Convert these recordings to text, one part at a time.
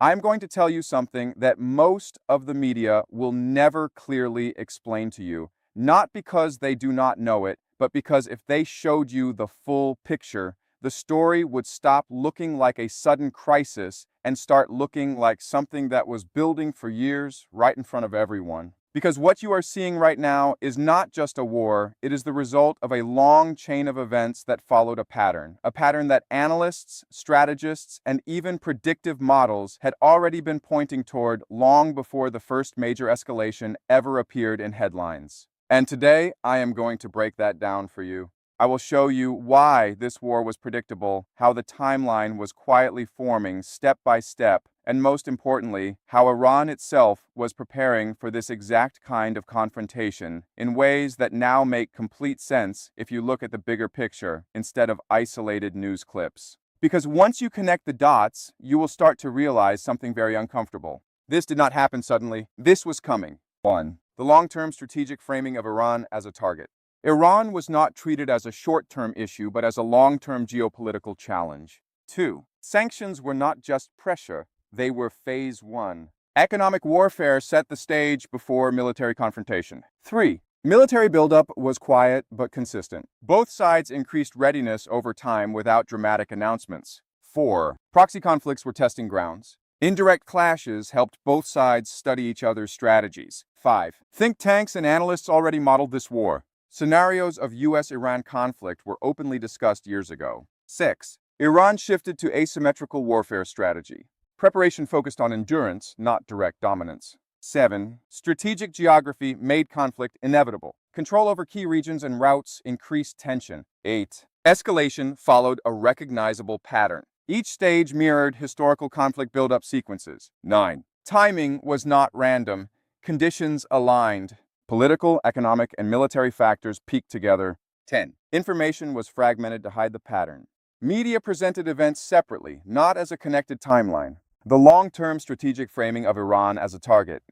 I'm going to tell you something that most of the media will never clearly explain to you, not because they do not know it, but because if they showed you the full picture, the story would stop looking like a sudden crisis and start looking like something that was building for years right in front of everyone. Because what you are seeing right now is not just a war, it is the result of a long chain of events that followed a pattern that analysts, strategists, and even predictive models had already been pointing toward long before the first major escalation ever appeared in headlines. And today, I am going to break that down for you. I will show you why this war was predictable, how the timeline was quietly forming step by step, and most importantly, how Iran itself was preparing for this exact kind of confrontation in ways that now make complete sense if you look at the bigger picture instead of isolated news clips. Because once you connect the dots, you will start to realize something very uncomfortable. This did not happen suddenly. This was coming. 1. The long-term strategic framing of Iran as a target. Iran was not treated as a short-term issue, but as a long-term geopolitical challenge. 2. Sanctions were not just pressure, they were phase 1. Economic warfare set the stage before military confrontation. 3. Military buildup was quiet but consistent. Both sides increased readiness over time without dramatic announcements. 4. Proxy conflicts were testing grounds. Indirect clashes helped both sides study each other's strategies. 5. Think tanks and analysts already modeled this war. Scenarios of U.S.-Iran conflict were openly discussed years ago. 6. Iran shifted to asymmetrical warfare strategy. Preparation focused on endurance, not direct dominance. 7. Strategic geography made conflict inevitable. Control over key regions and routes increased tension. 8. Escalation followed a recognizable pattern. Each stage mirrored historical conflict buildup sequences. 9. Timing was not random. Conditions aligned. Political, economic, and military factors peaked together. 10. Information was fragmented to hide the pattern. Media presented events separately, not as a connected timeline. The long-term strategic framing of Iran as a target.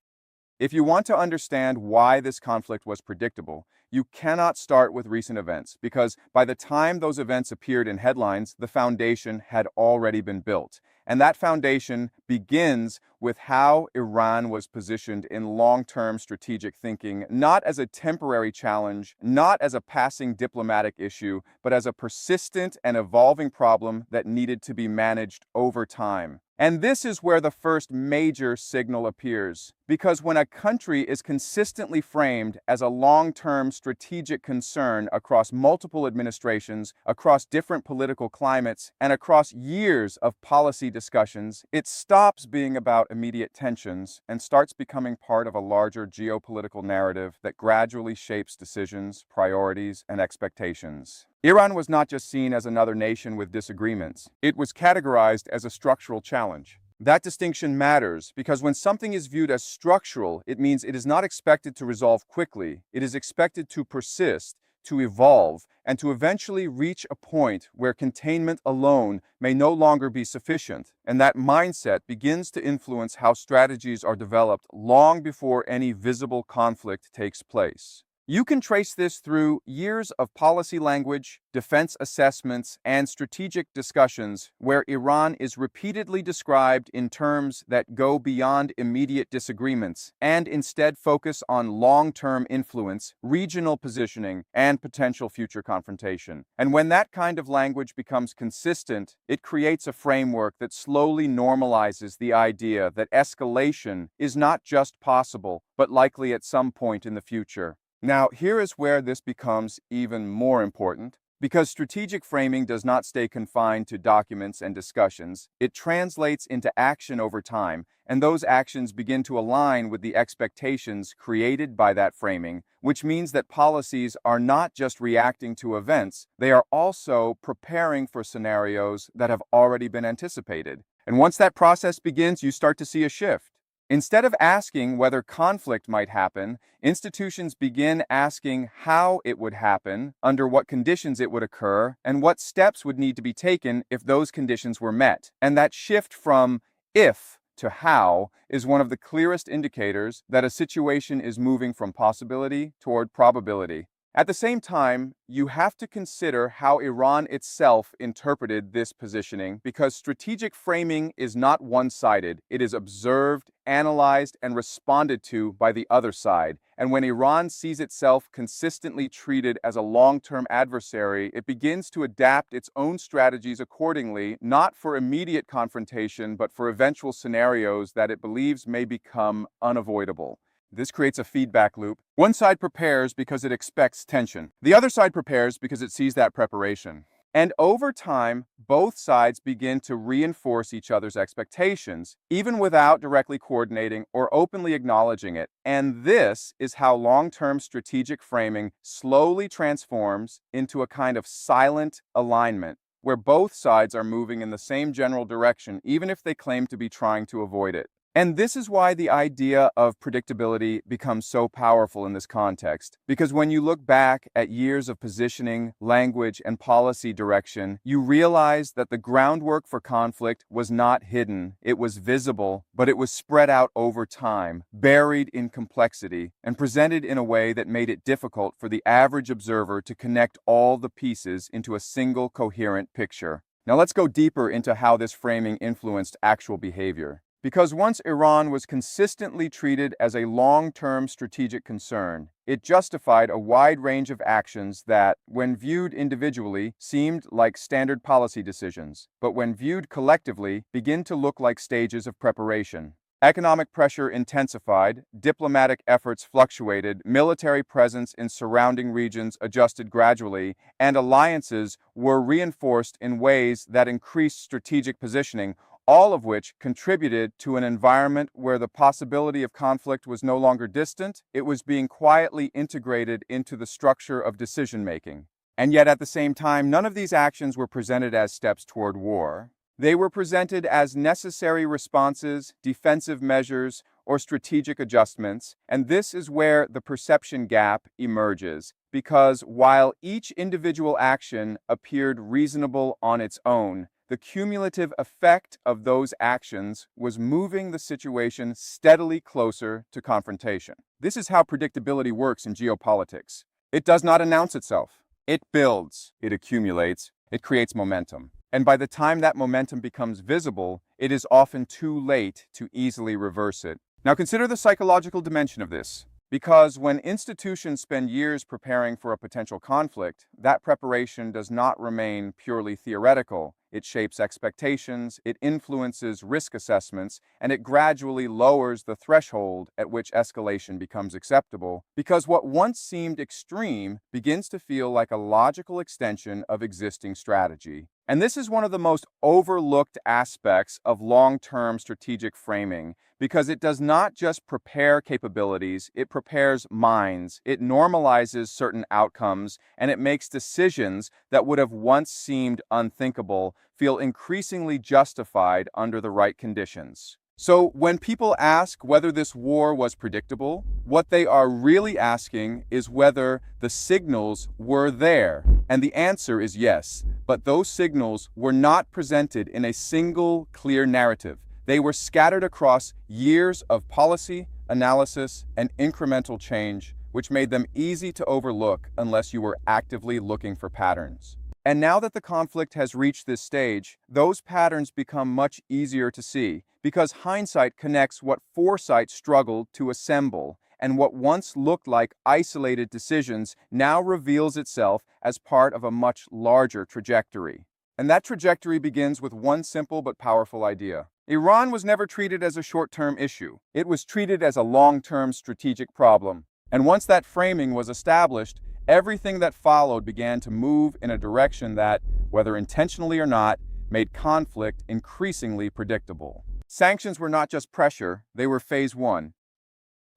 If you want to understand why this conflict was predictable, you cannot start with recent events, because by the time those events appeared in headlines, the foundation had already been built. And that foundation begins with how Iran was positioned in long-term strategic thinking, not as a temporary challenge, not as a passing diplomatic issue, but as a persistent and evolving problem that needed to be managed over time. And this is where the first major signal appears. Because when a country is consistently framed as a long-term strategic concern across multiple administrations, across different political climates, and across years of policy discussions, it stops being about immediate tensions and starts becoming part of a larger geopolitical narrative that gradually shapes decisions, priorities, and expectations. Iran was not just seen as another nation with disagreements. It was categorized as a structural challenge. That distinction matters because when something is viewed as structural, it means it is not expected to resolve quickly. It is expected to persist, to evolve, and to eventually reach a point where containment alone may no longer be sufficient. And that mindset begins to influence how strategies are developed long before any visible conflict takes place. You can trace this through years of policy language, defense assessments, and strategic discussions where Iran is repeatedly described in terms that go beyond immediate disagreements and instead focus on long-term influence, regional positioning, and potential future confrontation. And when that kind of language becomes consistent, it creates a framework that slowly normalizes the idea that escalation is not just possible, but likely at some point in the future. Now, here is where this becomes even more important, because strategic framing does not stay confined to documents and discussions. It translates into action over time, and those actions begin to align with the expectations created by that framing, which means that policies are not just reacting to events, they are also preparing for scenarios that have already been anticipated. And once that process begins, you start to see a shift. Instead of asking whether conflict might happen, institutions begin asking how it would happen, under what conditions it would occur, and what steps would need to be taken if those conditions were met. And that shift from if to how is one of the clearest indicators that a situation is moving from possibility toward probability. At the same time, you have to consider how Iran itself interpreted this positioning because strategic framing is not one-sided. It is observed, analyzed, and responded to by the other side. And when Iran sees itself consistently treated as a long-term adversary, it begins to adapt its own strategies accordingly, not for immediate confrontation, but for eventual scenarios that it believes may become unavoidable. This creates a feedback loop. One side prepares because it expects tension. The other side prepares because it sees that preparation. And over time, both sides begin to reinforce each other's expectations, even without directly coordinating or openly acknowledging it. And this is how long-term strategic framing slowly transforms into a kind of silent alignment, where both sides are moving in the same general direction, even if they claim to be trying to avoid it. And this is why the idea of predictability becomes so powerful in this context. Because when you look back at years of positioning, language, and policy direction, you realize that the groundwork for conflict was not hidden. It was visible, but it was spread out over time, buried in complexity, and presented in a way that made it difficult for the average observer to connect all the pieces into a single coherent picture. Now let's go deeper into how this framing influenced actual behavior. Because once Iran was consistently treated as a long-term strategic concern, it justified a wide range of actions that, when viewed individually, seemed like standard policy decisions, but when viewed collectively, begin to look like stages of preparation. Economic pressure intensified, diplomatic efforts fluctuated, military presence in surrounding regions adjusted gradually, and alliances were reinforced in ways that increased strategic positioning, all of which contributed to an environment where the possibility of conflict was no longer distant, it was being quietly integrated into the structure of decision-making. And yet at the same time, none of these actions were presented as steps toward war. They were presented as necessary responses, defensive measures, or strategic adjustments, and this is where the perception gap emerges. Because while each individual action appeared reasonable on its own, the cumulative effect of those actions was moving the situation steadily closer to confrontation. This is how predictability works in geopolitics. It does not announce itself. It builds, it accumulates, it creates momentum. And by the time that momentum becomes visible, it is often too late to easily reverse it. Now consider the psychological dimension of this. Because when institutions spend years preparing for a potential conflict, that preparation does not remain purely theoretical. It shapes expectations, it influences risk assessments, and it gradually lowers the threshold at which escalation becomes acceptable, because what once seemed extreme begins to feel like a logical extension of existing strategy. And this is one of the most overlooked aspects of long-term strategic framing, because it does not just prepare capabilities, it prepares minds, it normalizes certain outcomes, and it makes decisions that would have once seemed unthinkable feel increasingly justified under the right conditions. So when people ask whether this war was predictable, what they are really asking is whether the signals were there. And the answer is yes, but those signals were not presented in a single clear narrative. They were scattered across years of policy, analysis, and incremental change, which made them easy to overlook unless you were actively looking for patterns. And now that the conflict has reached this stage, those patterns become much easier to see, because hindsight connects what foresight struggled to assemble, and what once looked like isolated decisions now reveals itself as part of a much larger trajectory. And that trajectory begins with one simple but powerful idea. Iran was never treated as a short-term issue. It was treated as a long-term strategic problem. And once that framing was established, everything that followed began to move in a direction that, whether intentionally or not, made conflict increasingly predictable. Sanctions were not just pressure, they were phase one.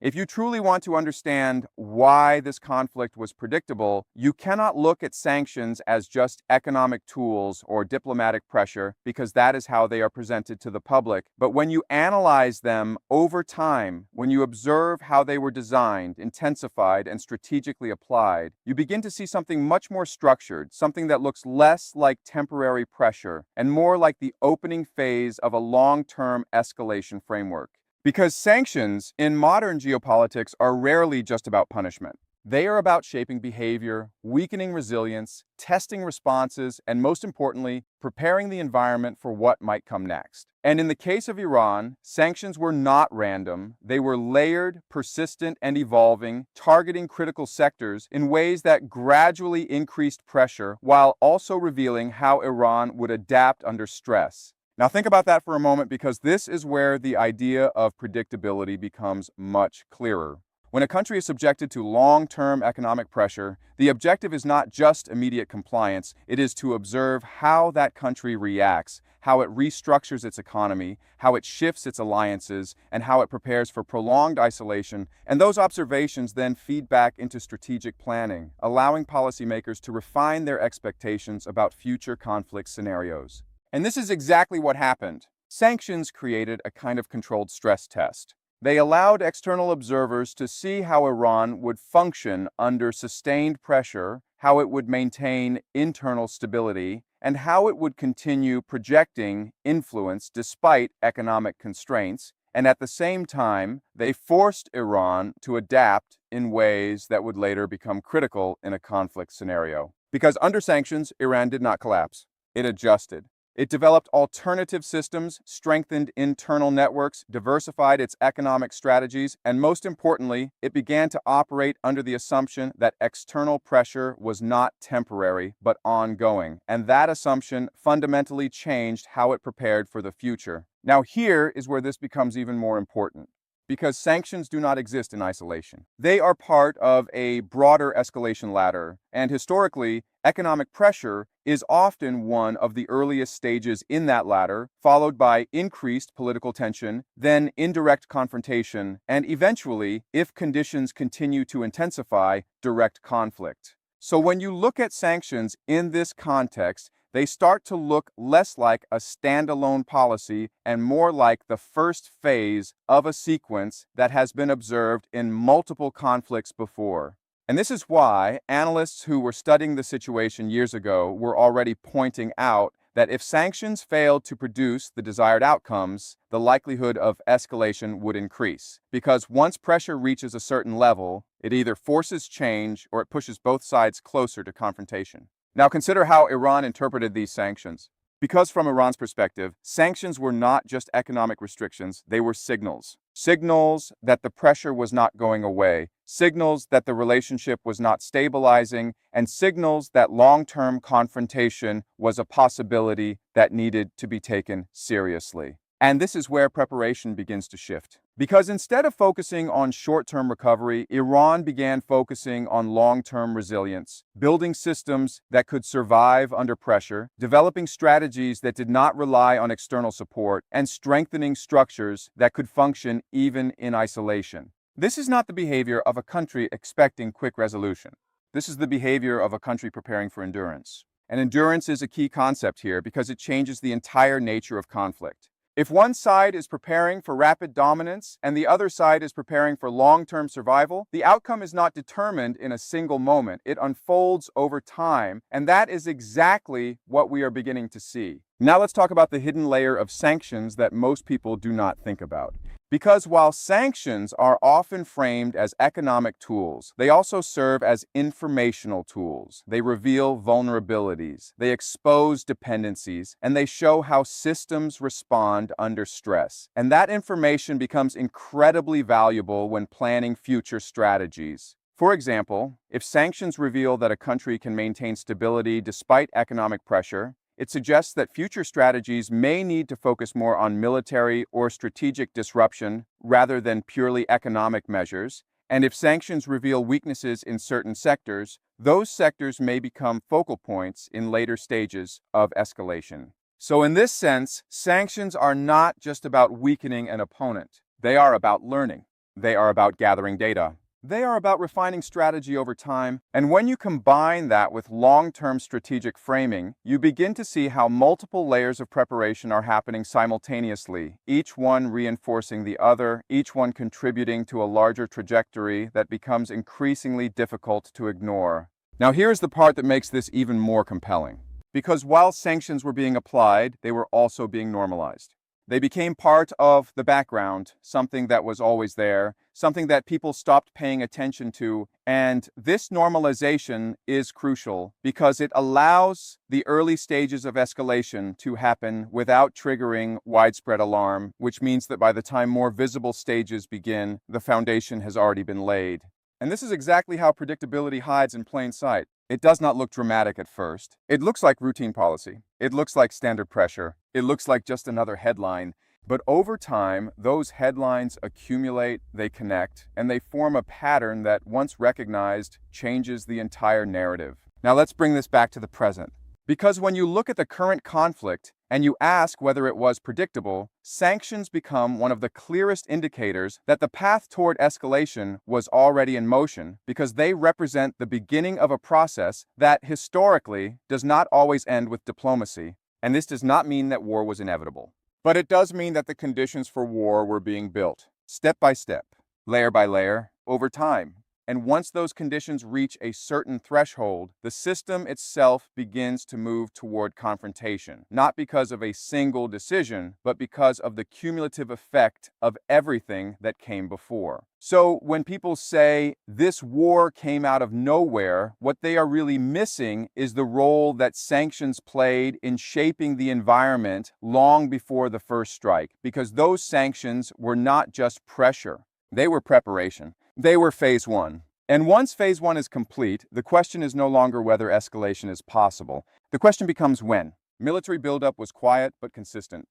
If you truly want to understand why this conflict was predictable, you cannot look at sanctions as just economic tools or diplomatic pressure, because that is how they are presented to the public. But when you analyze them over time, when you observe how they were designed, intensified, and strategically applied, you begin to see something much more structured, something that looks less like temporary pressure and more like the opening phase of a long-term escalation framework. Because sanctions in modern geopolitics are rarely just about punishment. They are about shaping behavior, weakening resilience, testing responses, and most importantly, preparing the environment for what might come next. And in the case of Iran, sanctions were not random. They were layered, persistent, and evolving, targeting critical sectors in ways that gradually increased pressure while also revealing how Iran would adapt under stress. Now think about that for a moment, because this is where the idea of predictability becomes much clearer. When a country is subjected to long-term economic pressure, the objective is not just immediate compliance, it is to observe how that country reacts, how it restructures its economy, how it shifts its alliances, and how it prepares for prolonged isolation, and those observations then feed back into strategic planning, allowing policymakers to refine their expectations about future conflict scenarios. And this is exactly what happened. Sanctions created a kind of controlled stress test. They allowed external observers to see how Iran would function under sustained pressure, how it would maintain internal stability, and how it would continue projecting influence despite economic constraints. And at the same time, they forced Iran to adapt in ways that would later become critical in a conflict scenario. Because under sanctions, Iran did not collapse. It adjusted. It developed alternative systems, strengthened internal networks, diversified its economic strategies, and most importantly, it began to operate under the assumption that external pressure was not temporary, but ongoing. And that assumption fundamentally changed how it prepared for the future. Now, here is where this becomes even more important, because sanctions do not exist in isolation. They are part of a broader escalation ladder, and historically, economic pressure is often one of the earliest stages in that ladder, followed by increased political tension, then indirect confrontation, and eventually, if conditions continue to intensify, direct conflict. So when you look at sanctions in this context, they start to look less like a standalone policy and more like the first phase of a sequence that has been observed in multiple conflicts before. And this is why analysts who were studying the situation years ago were already pointing out that if sanctions failed to produce the desired outcomes, the likelihood of escalation would increase. Because once pressure reaches a certain level, it either forces change or it pushes both sides closer to confrontation. Now consider how Iran interpreted these sanctions. Because from Iran's perspective, sanctions were not just economic restrictions, they were signals. Signals that the pressure was not going away, signals that the relationship was not stabilizing, and signals that long-term confrontation was a possibility that needed to be taken seriously. And this is where preparation begins to shift. Because instead of focusing on short-term recovery, Iran began focusing on long-term resilience, building systems that could survive under pressure, developing strategies that did not rely on external support, and strengthening structures that could function even in isolation. This is not the behavior of a country expecting quick resolution. This is the behavior of a country preparing for endurance. And endurance is a key concept here because it changes the entire nature of conflict. If one side is preparing for rapid dominance and the other side is preparing for long-term survival, the outcome is not determined in a single moment. It unfolds over time, and that is exactly what we are beginning to see. Now let's talk about the hidden layer of sanctions that most people do not think about. Because while sanctions are often framed as economic tools, they also serve as informational tools. They reveal vulnerabilities, they expose dependencies, and they show how systems respond under stress. And that information becomes incredibly valuable when planning future strategies. For example, if sanctions reveal that a country can maintain stability despite economic pressure, it suggests that future strategies may need to focus more on military or strategic disruption rather than purely economic measures. And if sanctions reveal weaknesses in certain sectors, those sectors may become focal points in later stages of escalation. So in this sense, sanctions are not just about weakening an opponent. They are about learning. They are about gathering data. They are about refining strategy over time, and when you combine that with long-term strategic framing, you begin to see how multiple layers of preparation are happening simultaneously, each one reinforcing the other, each one contributing to a larger trajectory that becomes increasingly difficult to ignore. Now here's the part that makes this even more compelling. Because while sanctions were being applied, they were also being normalized. They became part of the background, something that was always there, something that people stopped paying attention to. And this normalization is crucial because it allows the early stages of escalation to happen without triggering widespread alarm, which means that by the time more visible stages begin, the foundation has already been laid. And this is exactly how predictability hides in plain sight. It does not look dramatic at first. It looks like routine policy. It looks like standard pressure. It looks like just another headline. But over time, those headlines accumulate, they connect, and they form a pattern that, once recognized, changes the entire narrative. Now let's bring this back to the present. Because when you look at the current conflict and you ask whether it was predictable, sanctions become one of the clearest indicators that the path toward escalation was already in motion, because they represent the beginning of a process that historically does not always end with diplomacy. And this does not mean that war was inevitable. But it does mean that the conditions for war were being built, step by step, layer by layer, over time. And once those conditions reach a certain threshold, the system itself begins to move toward confrontation, not because of a single decision, but because of the cumulative effect of everything that came before. So when people say this war came out of nowhere, what they are really missing is the role that sanctions played in shaping the environment long before the first strike, because those sanctions were not just pressure, they were preparation. They were phase one. And once phase one is complete, the question is no longer whether escalation is possible. The question becomes when. Military buildup was quiet but consistent.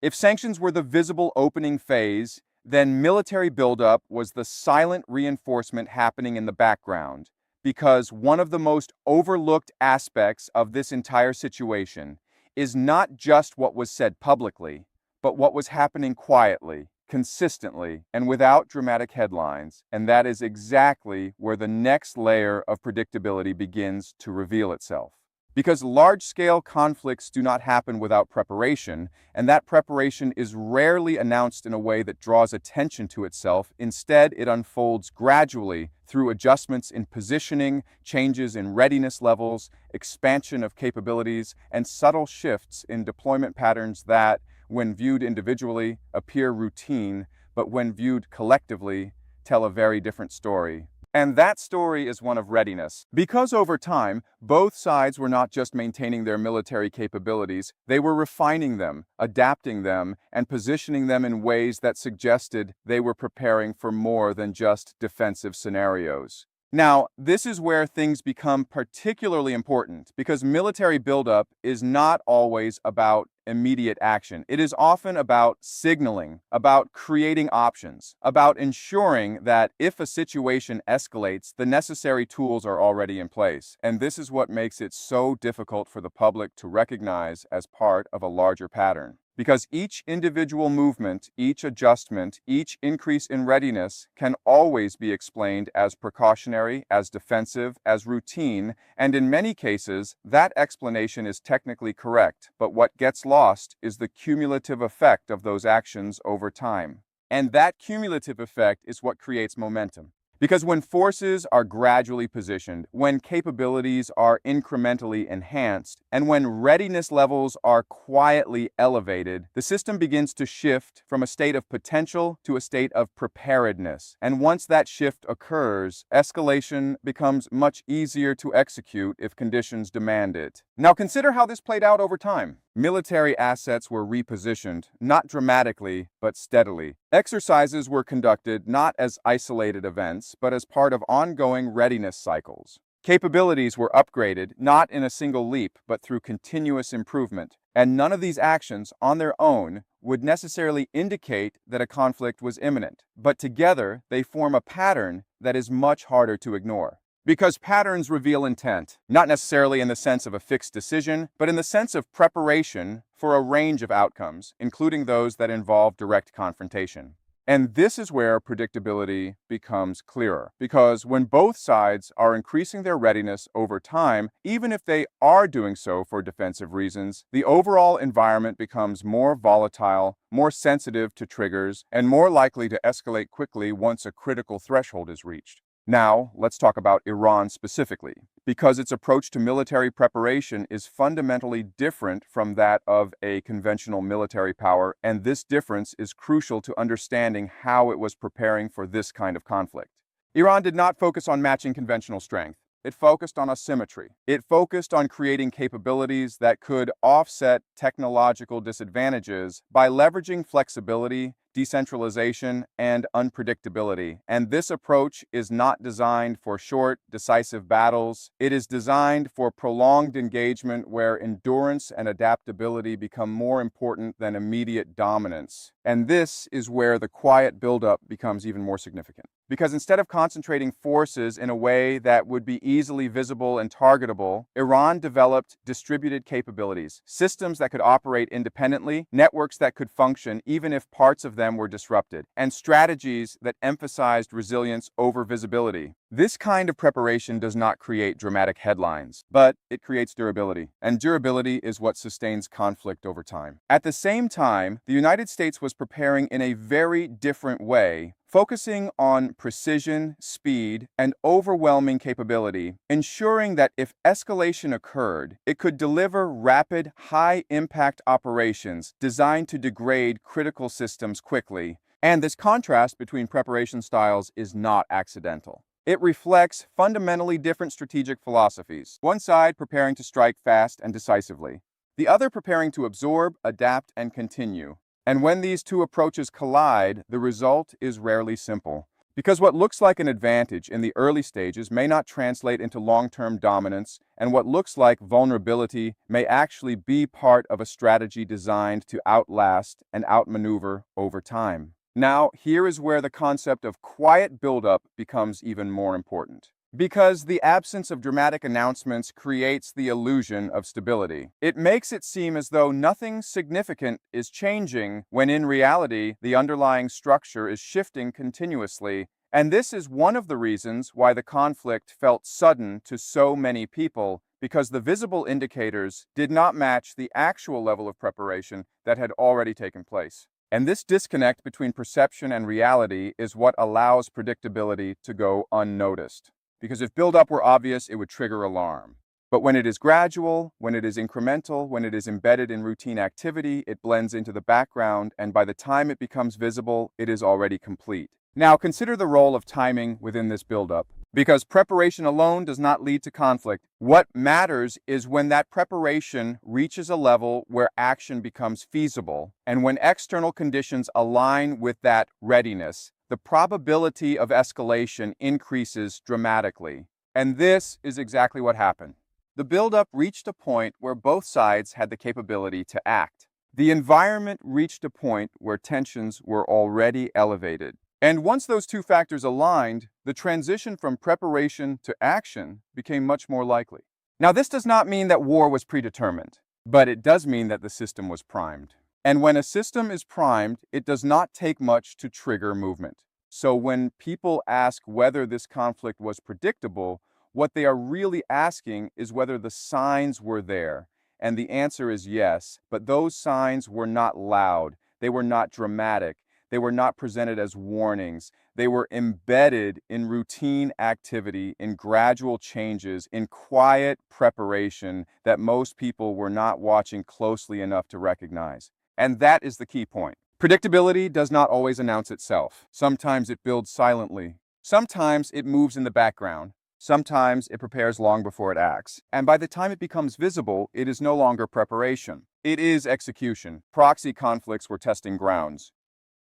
If sanctions were the visible opening phase, then military buildup was the silent reinforcement happening in the background, because one of the most overlooked aspects of this entire situation is not just what was said publicly, but what was happening quietly, consistently, and without dramatic headlines. And that is exactly where the next layer of predictability begins to reveal itself. Because large-scale conflicts do not happen without preparation, and that preparation is rarely announced in a way that draws attention to itself. Instead, it unfolds gradually through adjustments in positioning, changes in readiness levels, expansion of capabilities, and subtle shifts in deployment patterns that, when viewed individually, appear routine, but when viewed collectively, tell a very different story. And that story is one of readiness. Because over time, both sides were not just maintaining their military capabilities, they were refining them, adapting them, and positioning them in ways that suggested they were preparing for more than just defensive scenarios. Now, this is where things become particularly important, because military buildup is not always about immediate action. It is often about signaling, about creating options, about ensuring that if a situation escalates, the necessary tools are already in place. And this is what makes it so difficult for the public to recognize as part of a larger pattern. Because each individual movement, each adjustment, each increase in readiness can always be explained as precautionary, as defensive, as routine, and in many cases, that explanation is technically correct, but what gets lost is the cumulative effect of those actions over time. And that cumulative effect is what creates momentum. Because when forces are gradually positioned, when capabilities are incrementally enhanced, and when readiness levels are quietly elevated, the system begins to shift from a state of potential to a state of preparedness. And once that shift occurs, escalation becomes much easier to execute if conditions demand it. Now consider how this played out over time. Military assets were repositioned, not dramatically, but steadily. Exercises were conducted not as isolated events, but as part of ongoing readiness cycles. Capabilities were upgraded, not in a single leap, but through continuous improvement. And none of these actions, on their own, would necessarily indicate that a conflict was imminent. But together, they form a pattern that is much harder to ignore. Because patterns reveal intent, not necessarily in the sense of a fixed decision, but in the sense of preparation for a range of outcomes, including those that involve direct confrontation. And this is where predictability becomes clearer, because when both sides are increasing their readiness over time, even if they are doing so for defensive reasons, the overall environment becomes more volatile, more sensitive to triggers, and more likely to escalate quickly once a critical threshold is reached. Now, let's talk about Iran specifically, because its approach to military preparation is fundamentally different from that of a conventional military power, and this difference is crucial to understanding how it was preparing for this kind of conflict. Iran did not focus on matching conventional strength. It focused on asymmetry. It focused on creating capabilities that could offset technological disadvantages by leveraging flexibility, decentralization, and unpredictability. And this approach is not designed for short, decisive battles. It is designed for prolonged engagement where endurance and adaptability become more important than immediate dominance. And this is where the quiet buildup becomes even more significant. Because instead of concentrating forces in a way that would be easily visible and targetable, Iran developed distributed capabilities, systems that could operate independently, networks that could function even if parts of them were disrupted, and strategies that emphasized resilience over visibility. This kind of preparation does not create dramatic headlines, but it creates durability, and durability is what sustains conflict over time. At the same time, the United States was preparing in a very different way, focusing on precision, speed, and overwhelming capability, ensuring that if escalation occurred, it could deliver rapid, high-impact operations designed to degrade critical systems quickly. And this contrast between preparation styles is not accidental. It reflects fundamentally different strategic philosophies. One side preparing to strike fast and decisively, the other preparing to absorb, adapt, and continue. And when these two approaches collide, the result is rarely simple. Because what looks like an advantage in the early stages may not translate into long-term dominance, and what looks like vulnerability may actually be part of a strategy designed to outlast and outmaneuver over time. Now, here is where the concept of quiet buildup becomes even more important. Because the absence of dramatic announcements creates the illusion of stability. It makes it seem as though nothing significant is changing when in reality the underlying structure is shifting continuously. And this is one of the reasons why the conflict felt sudden to so many people, because the visible indicators did not match the actual level of preparation that had already taken place. And this disconnect between perception and reality is what allows predictability to go unnoticed. Because if buildup were obvious, it would trigger alarm. But when it is gradual, when it is incremental, when it is embedded in routine activity, it blends into the background, and by the time it becomes visible, it is already complete. Now, consider the role of timing within this buildup. Because preparation alone does not lead to conflict. What matters is when that preparation reaches a level where action becomes feasible, and when external conditions align with that readiness, the probability of escalation increases dramatically. And this is exactly what happened. The buildup reached a point where both sides had the capability to act. The environment reached a point where tensions were already elevated. And once those two factors aligned, the transition from preparation to action became much more likely. Now, this does not mean that war was predetermined, but it does mean that the system was primed. And when a system is primed, it does not take much to trigger movement. So when people ask whether this conflict was predictable, what they are really asking is whether the signs were there. And the answer is yes, but those signs were not loud. They were not dramatic. They were not presented as warnings. They were embedded in routine activity, in gradual changes, in quiet preparation that most people were not watching closely enough to recognize. And that is the key point. Predictability does not always announce itself. Sometimes it builds silently. Sometimes it moves in the background. Sometimes it prepares long before it acts. And by the time it becomes visible, it is no longer preparation. It is execution. Proxy conflicts were testing grounds.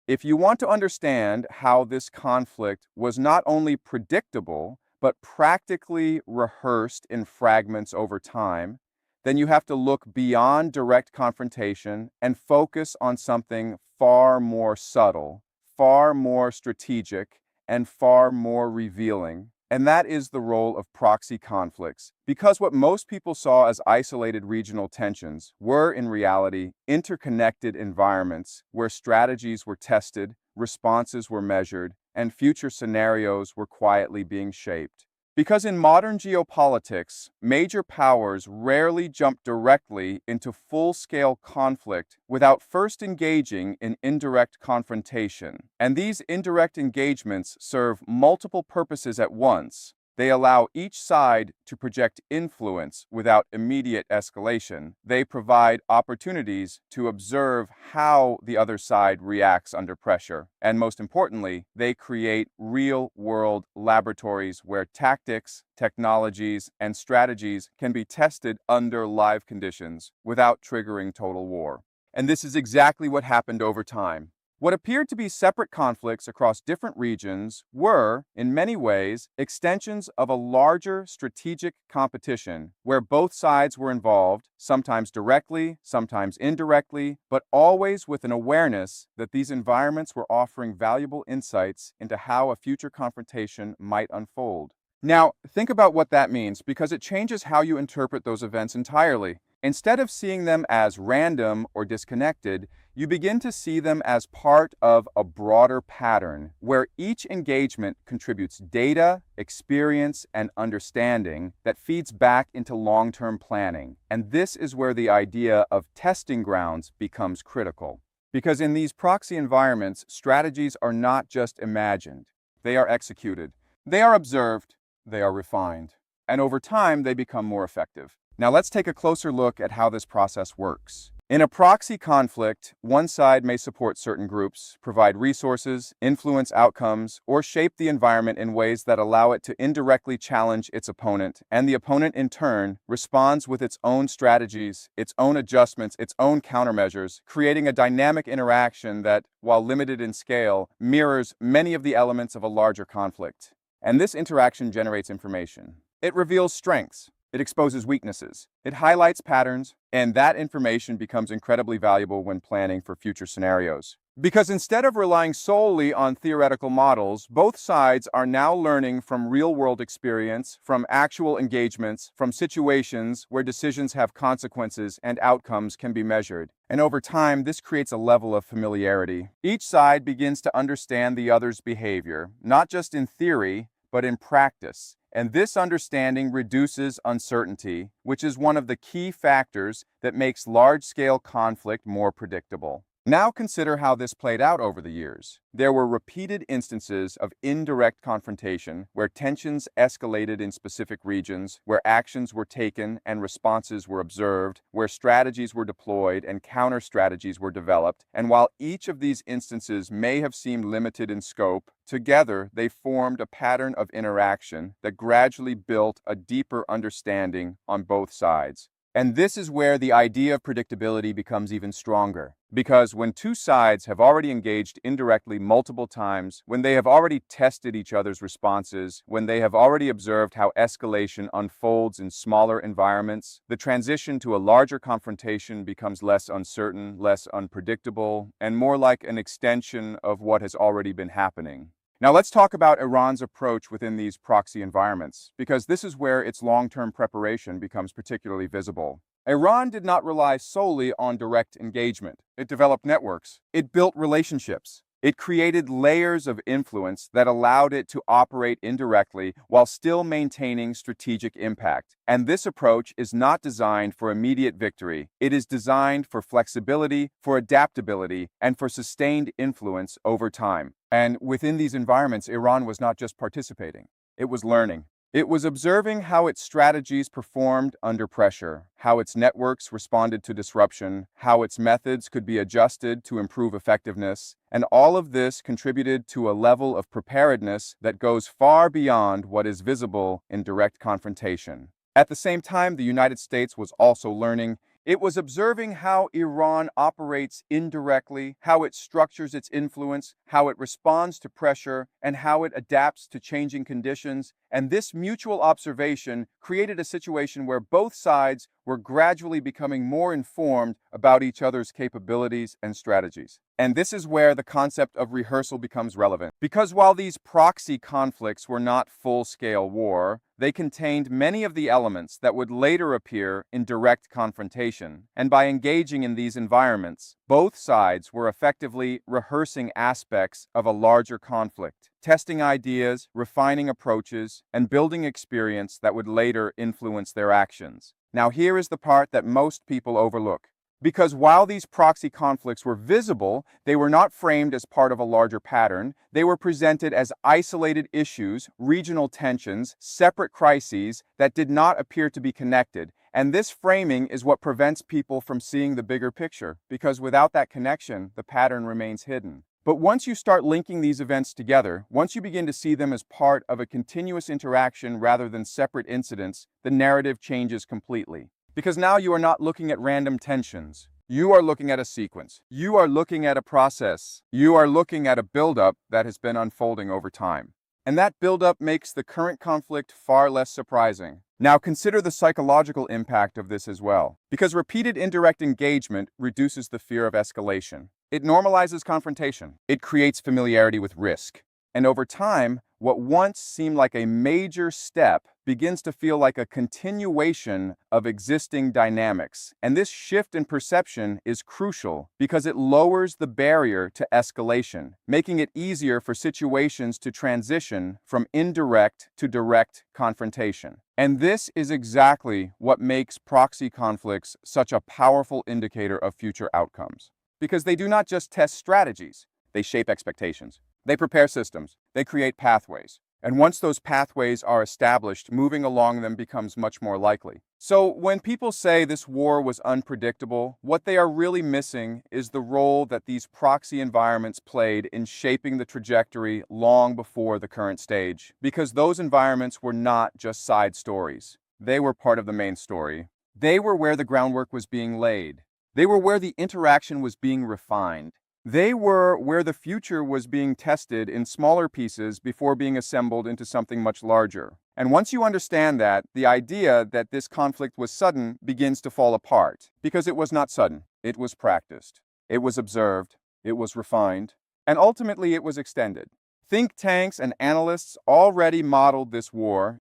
If you want to understand how this conflict was not only predictable, but practically rehearsed in fragments over time, then you have to look beyond direct confrontation and focus on something far more subtle, far more strategic, and far more revealing. And that is the role of proxy conflicts. Because what most people saw as isolated regional tensions were, in reality, interconnected environments where strategies were tested, responses were measured, and future scenarios were quietly being shaped. Because in modern geopolitics, major powers rarely jump directly into full-scale conflict without first engaging in indirect confrontation. And these indirect engagements serve multiple purposes at once. They allow each side to project influence without immediate escalation. They provide opportunities to observe how the other side reacts under pressure. And most importantly, they create real-world laboratories where tactics, technologies, and strategies can be tested under live conditions without triggering total war. And this is exactly what happened over time. What appeared to be separate conflicts across different regions were, in many ways, extensions of a larger strategic competition where both sides were involved, sometimes directly, sometimes indirectly, but always with an awareness that these environments were offering valuable insights into how a future confrontation might unfold. Now, think about what that means because it changes how you interpret those events entirely. Instead of seeing them as random or disconnected, you begin to see them as part of a broader pattern where each engagement contributes data, experience, and understanding that feeds back into long-term planning. And this is where the idea of testing grounds becomes critical. Because in these proxy environments, strategies are not just imagined, they are executed. They are observed, they are refined, and over time they become more effective. Now let's take a closer look at how this process works. In a proxy conflict, one side may support certain groups, provide resources, influence outcomes, or shape the environment in ways that allow it to indirectly challenge its opponent, and the opponent in turn responds with its own strategies, its own adjustments, its own countermeasures, creating a dynamic interaction that, while limited in scale, mirrors many of the elements of a larger conflict. And this interaction generates information. It reveals strengths. It exposes weaknesses. It highlights patterns, and that information becomes incredibly valuable when planning for future scenarios. Because instead of relying solely on theoretical models, both sides are now learning from real-world experience, from actual engagements, from situations where decisions have consequences and outcomes can be measured. And over time, this creates a level of familiarity. Each side begins to understand the other's behavior, not just in theory, but in practice. And this understanding reduces uncertainty, which is one of the key factors that makes large-scale conflict more predictable. Now consider how this played out over the years. There were repeated instances of indirect confrontation where tensions escalated in specific regions, where actions were taken and responses were observed, where strategies were deployed and counter-strategies were developed. And while each of these instances may have seemed limited in scope, together they formed a pattern of interaction that gradually built a deeper understanding on both sides. And this is where the idea of predictability becomes even stronger. Because when two sides have already engaged indirectly multiple times, when they have already tested each other's responses, when they have already observed how escalation unfolds in smaller environments, the transition to a larger confrontation becomes less uncertain, less unpredictable, and more like an extension of what has already been happening. Now let's talk about Iran's approach within these proxy environments, because this is where its long-term preparation becomes particularly visible. Iran did not rely solely on direct engagement. It developed networks. It built relationships. It created layers of influence that allowed it to operate indirectly while still maintaining strategic impact. And this approach is not designed for immediate victory. It is designed for flexibility, for adaptability, and for sustained influence over time. And within these environments, Iran was not just participating, it was learning. It was observing how its strategies performed under pressure, how its networks responded to disruption, how its methods could be adjusted to improve effectiveness, and all of this contributed to a level of preparedness that goes far beyond what is visible in direct confrontation. At the same time, the United States was also learning. It was observing how Iran operates indirectly, how it structures its influence, how it responds to pressure, and how it adapts to changing conditions. And this mutual observation created a situation where both sides were gradually becoming more informed about each other's capabilities and strategies. And this is where the concept of rehearsal becomes relevant. Because while these proxy conflicts were not full-scale war, they contained many of the elements that would later appear in direct confrontation. And by engaging in these environments, both sides were effectively rehearsing aspects of a larger conflict, testing ideas, refining approaches, and building experience that would later influence their actions. Now, here is the part that most people overlook. Because while these proxy conflicts were visible, they were not framed as part of a larger pattern. They were presented as isolated issues, regional tensions, separate crises that did not appear to be connected. And this framing is what prevents people from seeing the bigger picture, because without that connection, the pattern remains hidden. But once you start linking these events together, once you begin to see them as part of a continuous interaction rather than separate incidents, the narrative changes completely. Because now you are not looking at random tensions. You are looking at a sequence. You are looking at a process. You are looking at a buildup that has been unfolding over time. And that buildup makes the current conflict far less surprising. Now consider the psychological impact of this as well. Because repeated indirect engagement reduces the fear of escalation. It normalizes confrontation. It creates familiarity with risk. And over time, what once seemed like a major step begins to feel like a continuation of existing dynamics. And this shift in perception is crucial because it lowers the barrier to escalation, making it easier for situations to transition from indirect to direct confrontation. And this is exactly what makes proxy conflicts such a powerful indicator of future outcomes. Because they do not just test strategies, they shape expectations. They prepare systems. They create pathways. And once those pathways are established, moving along them becomes much more likely. So when people say this war was unpredictable, what they are really missing is the role that these proxy environments played in shaping the trajectory long before the current stage. Because those environments were not just side stories. They were part of the main story. They were where the groundwork was being laid. They were where the interaction was being refined. They were where the future was being tested in smaller pieces before being assembled into something much larger. And once you understand that, the idea that this conflict was sudden begins to fall apart. Because it was not sudden. It was practiced. It was observed. It was refined. And ultimately, it was extended. Think tanks and analysts already modeled this war.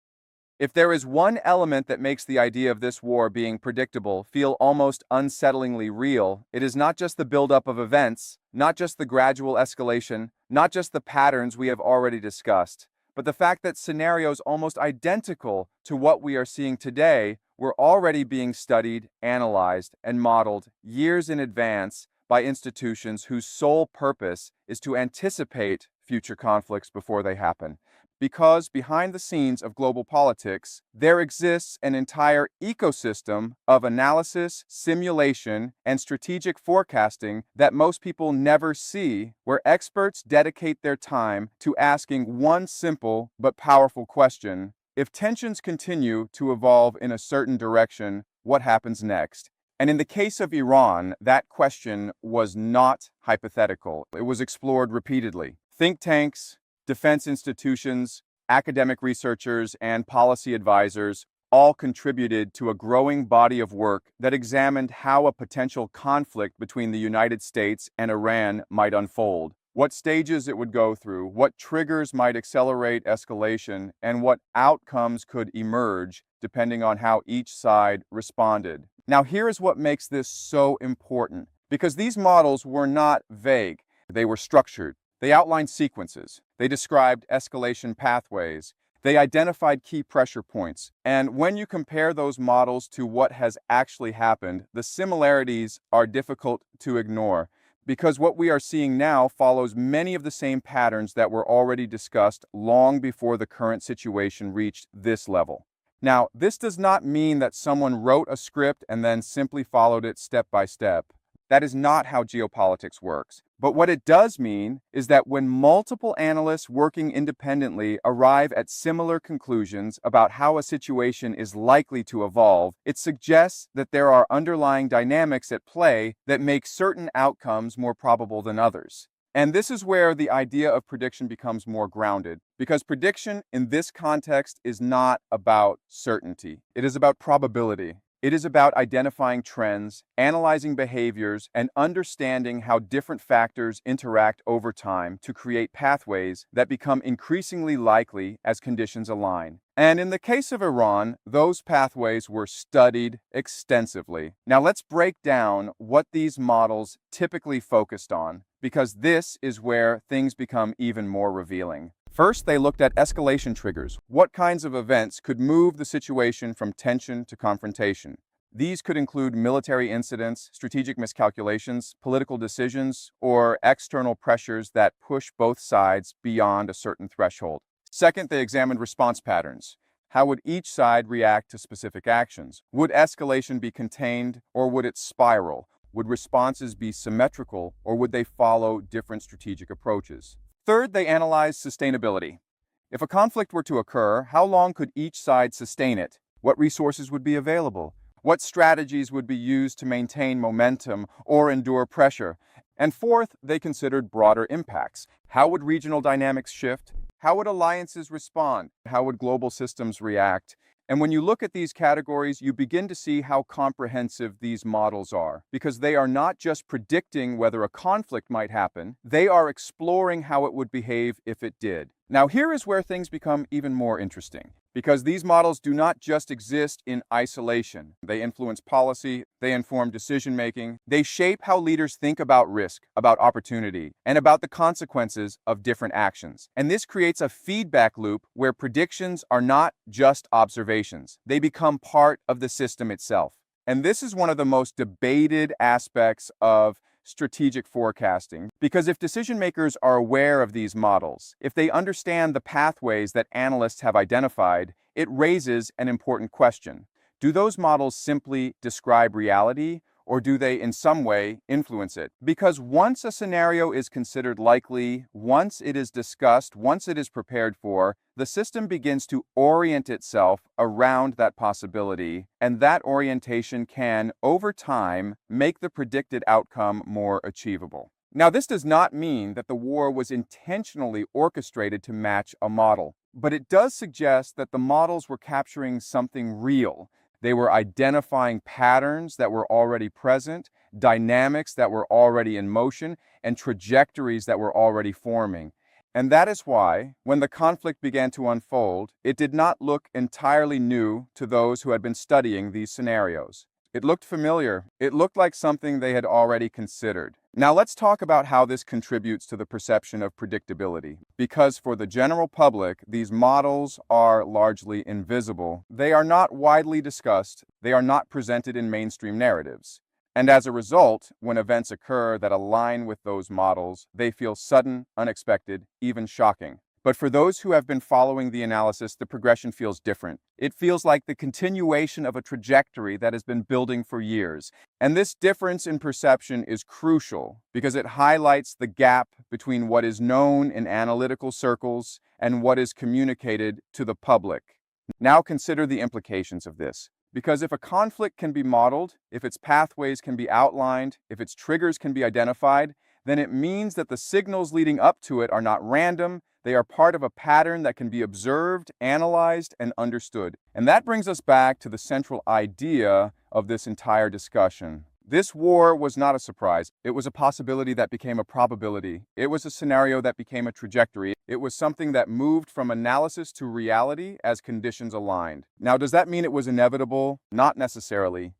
If there is one element that makes the idea of this war being predictable feel almost unsettlingly real, it is not just the buildup of events, not just the gradual escalation, not just the patterns we have already discussed, but the fact that scenarios almost identical to what we are seeing today were already being studied, analyzed, and modeled years in advance by institutions whose sole purpose is to anticipate future conflicts before they happen. Because behind the scenes of global politics, there exists an entire ecosystem of analysis, simulation, and strategic forecasting that most people never see, where experts dedicate their time to asking one simple but powerful question: if tensions continue to evolve in a certain direction, what happens next? And in the case of Iran, that question was not hypothetical. It was explored repeatedly. Think tanks, defense institutions, academic researchers, and policy advisors all contributed to a growing body of work that examined how a potential conflict between the United States and Iran might unfold, what stages it would go through, what triggers might accelerate escalation, and what outcomes could emerge depending on how each side responded. Now, here is what makes this so important, because these models were not vague. They were structured. They outlined sequences. They described escalation pathways. They identified key pressure points. And when you compare those models to what has actually happened, the similarities are difficult to ignore, because what we are seeing now follows many of the same patterns that were already discussed long before the current situation reached this level. Now, this does not mean that someone wrote a script and then simply followed it step by step. That is not how geopolitics works. But what it does mean is that when multiple analysts working independently arrive at similar conclusions about how a situation is likely to evolve, it suggests that there are underlying dynamics at play that make certain outcomes more probable than others. And this is where the idea of prediction becomes more grounded, because prediction in this context is not about certainty. It is about probability. It is about identifying trends, analyzing behaviors, and understanding how different factors interact over time to create pathways that become increasingly likely as conditions align. And in the case of Iran, those pathways were studied extensively. Now let's break down what these models typically focused on, because this is where things become even more revealing. First, they looked at escalation triggers. What kinds of events could move the situation from tension to confrontation? These could include military incidents, strategic miscalculations, political decisions, or external pressures that push both sides beyond a certain threshold. Second, they examined response patterns. How would each side react to specific actions? Would escalation be contained, or would it spiral? Would responses be symmetrical, or would they follow different strategic approaches? Third, they analyzed sustainability. If a conflict were to occur, how long could each side sustain it? What resources would be available? What strategies would be used to maintain momentum or endure pressure? And fourth, they considered broader impacts. How would regional dynamics shift? How would alliances respond? How would global systems react? And when you look at these categories, you begin to see how comprehensive these models are, because they are not just predicting whether a conflict might happen, they are exploring how it would behave if it did. Now, here is where things become even more interesting, because these models do not just exist in isolation. They influence policy, they inform decision-making, they shape how leaders think about risk, about opportunity, and about the consequences of different actions. And this creates a feedback loop where predictions are not just observations. They become part of the system itself. And this is one of the most debated aspects of strategic forecasting, because if decision makers are aware of these models, if they understand the pathways that analysts have identified, it raises an important question. Do those models simply describe reality, or do they in some way influence it? Because once a scenario is considered likely, once it is discussed, once it is prepared for, the system begins to orient itself around that possibility, and that orientation can, over time, make the predicted outcome more achievable. Now, this does not mean that the war was intentionally orchestrated to match a model, but it does suggest that the models were capturing something real. They were identifying patterns that were already present, dynamics that were already in motion, and trajectories that were already forming. And that is why, when the conflict began to unfold, it did not look entirely new to those who had been studying these scenarios. It looked familiar. It looked like something they had already considered. Now let's talk about how this contributes to the perception of predictability. Because for the general public, these models are largely invisible. They are not widely discussed. They are not presented in mainstream narratives. And as a result, when events occur that align with those models, they feel sudden, unexpected, even shocking. But for those who have been following the analysis, the progression feels different. It feels like the continuation of a trajectory that has been building for years. And this difference in perception is crucial because it highlights the gap between what is known in analytical circles and what is communicated to the public. Now consider the implications of this. Because if a conflict can be modeled, if its pathways can be outlined, if its triggers can be identified, then it means that the signals leading up to it are not random. They are part of a pattern that can be observed, analyzed, and understood. And that brings us back to the central idea of this entire discussion. This war was not a surprise. It was a possibility that became a probability. It was a scenario that became a trajectory. It was something that moved from analysis to reality as conditions aligned. Now, does that mean it was inevitable? Not necessarily.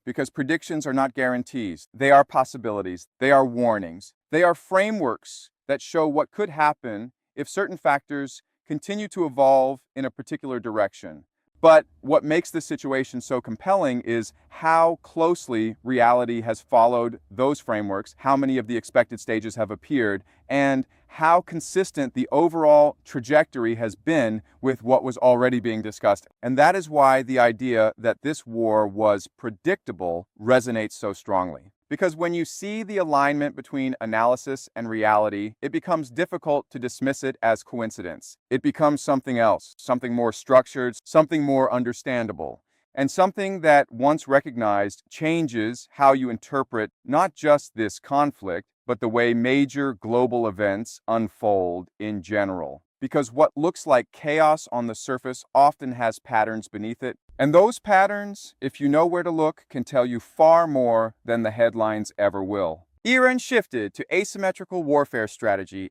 Because predictions are not guarantees. They are possibilities. They are warnings. They are frameworks that show what could happen if certain factors continue to evolve in a particular direction. But what makes this situation so compelling is how closely reality has followed those frameworks, how many of the expected stages have appeared, and how consistent the overall trajectory has been with what was already being discussed. And that is why the idea that this war was predictable resonates so strongly. Because when you see the alignment between analysis and reality, it becomes difficult to dismiss it as coincidence. It becomes something else, something more structured, something more understandable, and something that, once recognized, changes how you interpret not just this conflict, but the way major global events unfold in general. Because what looks like chaos on the surface often has patterns beneath it. And those patterns, if you know where to look, can tell you far more than the headlines ever will. Iran shifted to asymmetrical warfare strategy.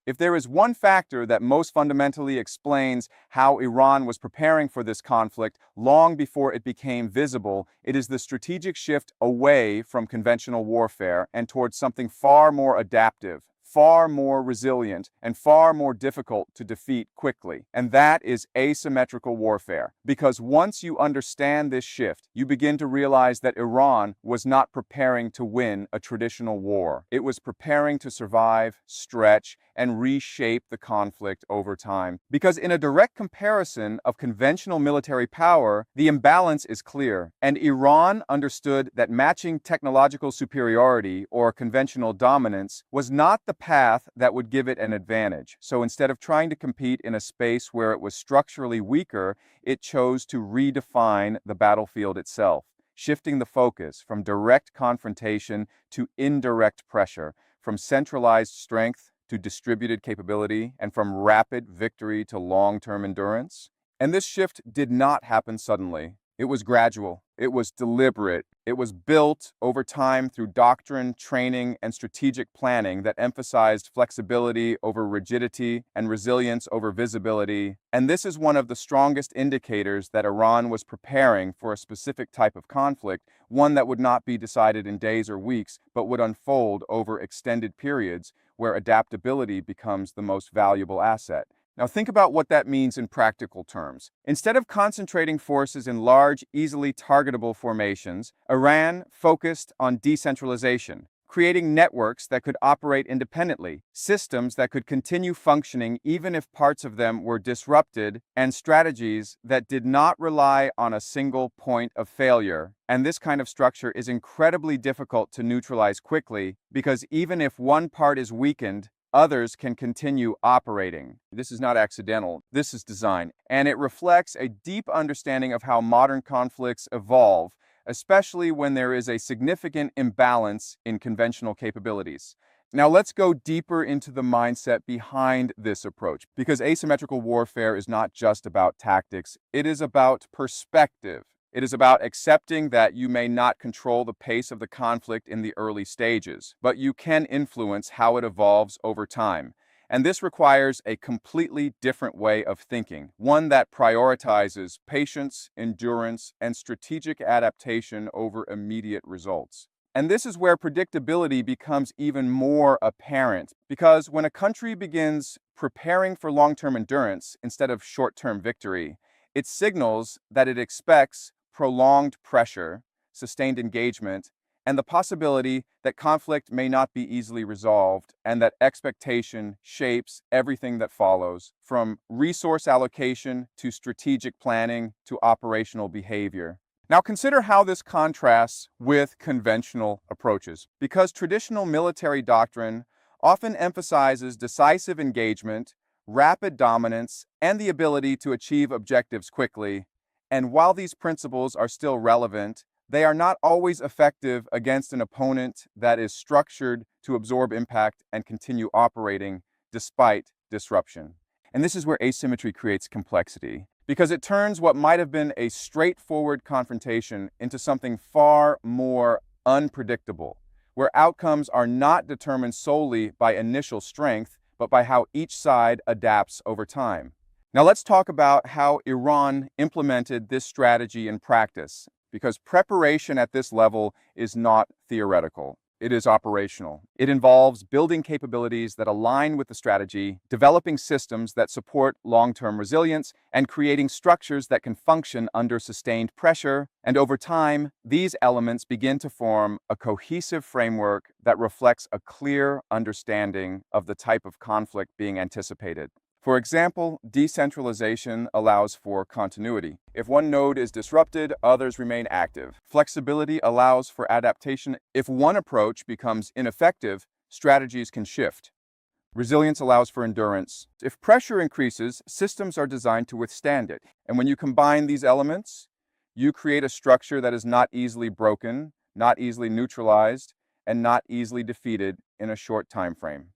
If there is one factor that most fundamentally explains how Iran was preparing for this conflict long before it became visible, it is the strategic shift away from conventional warfare and towards something far more adaptive, far more resilient, and far more difficult to defeat quickly. And that is asymmetrical warfare. Because once you understand this shift, you begin to realize that Iran was not preparing to win a traditional war. It was preparing to survive, stretch, and reshape the conflict over time. Because in a direct comparison of conventional military power, the imbalance is clear, and Iran understood that matching technological superiority or conventional dominance was not the path that would give it an advantage. So instead of trying to compete in a space where it was structurally weaker, it chose to redefine the battlefield itself, shifting the focus from direct confrontation to indirect pressure, from centralized strength to distributed capability, and from rapid victory to long-term endurance. And this shift did not happen suddenly. It was gradual. It was deliberate. It was built over time through doctrine, training, and strategic planning that emphasized flexibility over rigidity and resilience over visibility. And this is one of the strongest indicators that Iran was preparing for a specific type of conflict, one that would not be decided in days or weeks, but would unfold over extended periods where adaptability becomes the most valuable asset. Now think about what that means in practical terms. Instead of concentrating forces in large, easily targetable formations, Iran focused on decentralization, creating networks that could operate independently, systems that could continue functioning even if parts of them were disrupted, and strategies that did not rely on a single point of failure. And this kind of structure is incredibly difficult to neutralize quickly because even if one part is weakened, others can continue operating. This is not accidental, this is design, and it reflects a deep understanding of how modern conflicts evolve, especially when there is a significant imbalance in conventional capabilities. Now let's go deeper into the mindset behind this approach, because asymmetrical warfare is not just about tactics, it is about perspective. It is about accepting that you may not control the pace of the conflict in the early stages, but you can influence how it evolves over time. And this requires a completely different way of thinking, one that prioritizes patience, endurance, and strategic adaptation over immediate results. And this is where predictability becomes even more apparent, because when a country begins preparing for long-term endurance instead of short-term victory, it signals that it expects prolonged pressure, sustained engagement, and the possibility that conflict may not be easily resolved, and that expectation shapes everything that follows, from resource allocation to strategic planning to operational behavior. Now consider how this contrasts with conventional approaches, because traditional military doctrine often emphasizes decisive engagement, rapid dominance, and the ability to achieve objectives quickly. And while these principles are still relevant, they are not always effective against an opponent that is structured to absorb impact and continue operating despite disruption. And this is where asymmetry creates complexity, because it turns what might have been a straightforward confrontation into something far more unpredictable, where outcomes are not determined solely by initial strength, but by how each side adapts over time. Now let's talk about how Iran implemented this strategy in practice, because preparation at this level is not theoretical. It is operational. It involves building capabilities that align with the strategy, developing systems that support long-term resilience, and creating structures that can function under sustained pressure. And over time, these elements begin to form a cohesive framework that reflects a clear understanding of the type of conflict being anticipated. For example, decentralization allows for continuity. If one node is disrupted, others remain active. Flexibility allows for adaptation. If one approach becomes ineffective, strategies can shift. Resilience allows for endurance. If pressure increases, systems are designed to withstand it. And when you combine these elements, you create a structure that is not easily broken, not easily neutralized, and not easily defeated in a short time frame.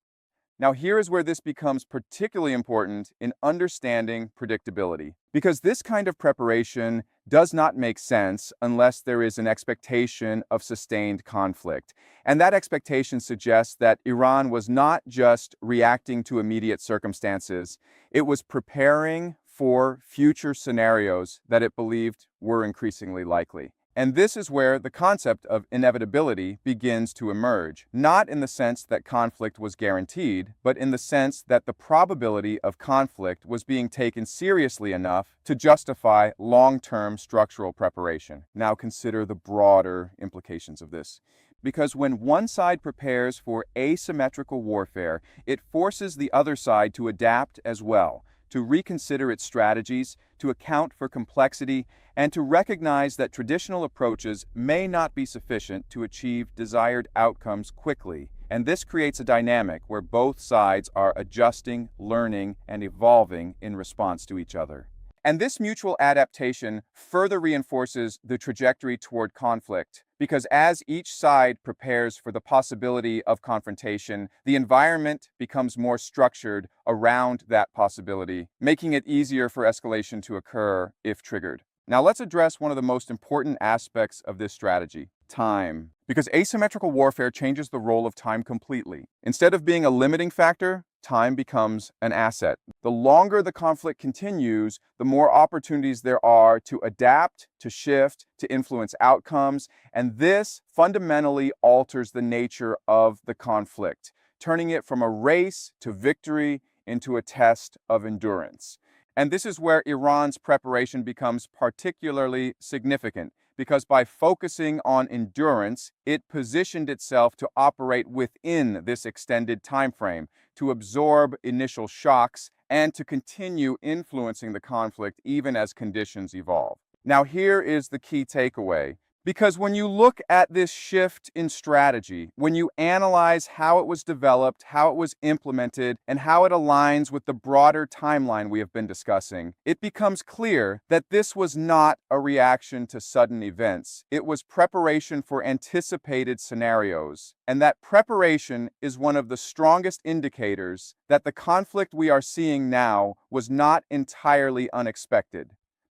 Now, here is where this becomes particularly important in understanding predictability, because this kind of preparation does not make sense unless there is an expectation of sustained conflict. And that expectation suggests that Iran was not just reacting to immediate circumstances, it was preparing for future scenarios that it believed were increasingly likely. And this is where the concept of inevitability begins to emerge, not in the sense that conflict was guaranteed, but in the sense that the probability of conflict was being taken seriously enough to justify long-term structural preparation. Now consider the broader implications of this. Because when one side prepares for asymmetrical warfare, it forces the other side to adapt as well, to reconsider its strategies, to account for complexity, and to recognize that traditional approaches may not be sufficient to achieve desired outcomes quickly. And this creates a dynamic where both sides are adjusting, learning, and evolving in response to each other. And this mutual adaptation further reinforces the trajectory toward conflict, because as each side prepares for the possibility of confrontation, the environment becomes more structured around that possibility, making it easier for escalation to occur if triggered. Now let's address one of the most important aspects of this strategy: time. Because asymmetrical warfare changes the role of time completely. Instead of being a limiting factor, time becomes an asset. The longer the conflict continues, the more opportunities there are to adapt, to shift, to influence outcomes, and this fundamentally alters the nature of the conflict, turning it from a race to victory into a test of endurance. And this is where Iran's preparation becomes particularly significant, because by focusing on endurance, it positioned itself to operate within this extended time frame, to absorb initial shocks, and to continue influencing the conflict even as conditions evolve. Now, here is the key takeaway. Because when you look at this shift in strategy, when you analyze how it was developed, how it was implemented, and how it aligns with the broader timeline we have been discussing, it becomes clear that this was not a reaction to sudden events. It was preparation for anticipated scenarios. And that preparation is one of the strongest indicators that the conflict we are seeing now was not entirely unexpected.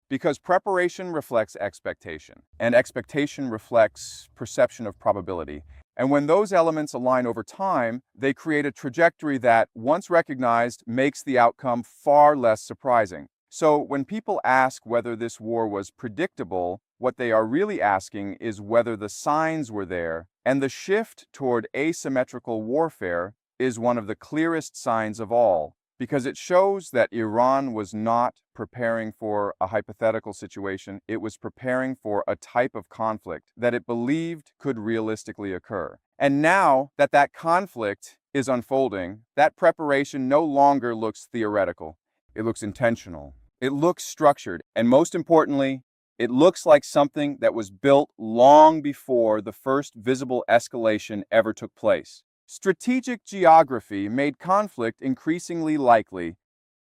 Because preparation reflects expectation, and expectation reflects perception of probability. And when those elements align over time, they create a trajectory that, once recognized, makes the outcome far less surprising. So when people ask whether this war was predictable, what they are really asking is whether the signs were there, and the shift toward asymmetrical warfare is one of the clearest signs of all, because it shows that Iran was not preparing for a hypothetical situation. It was preparing for a type of conflict that it believed could realistically occur. And now that that conflict is unfolding, that preparation no longer looks theoretical. It looks intentional. It looks structured. And most importantly, it looks like something that was built long before the first visible escalation ever took place. Strategic geography made conflict increasingly likely.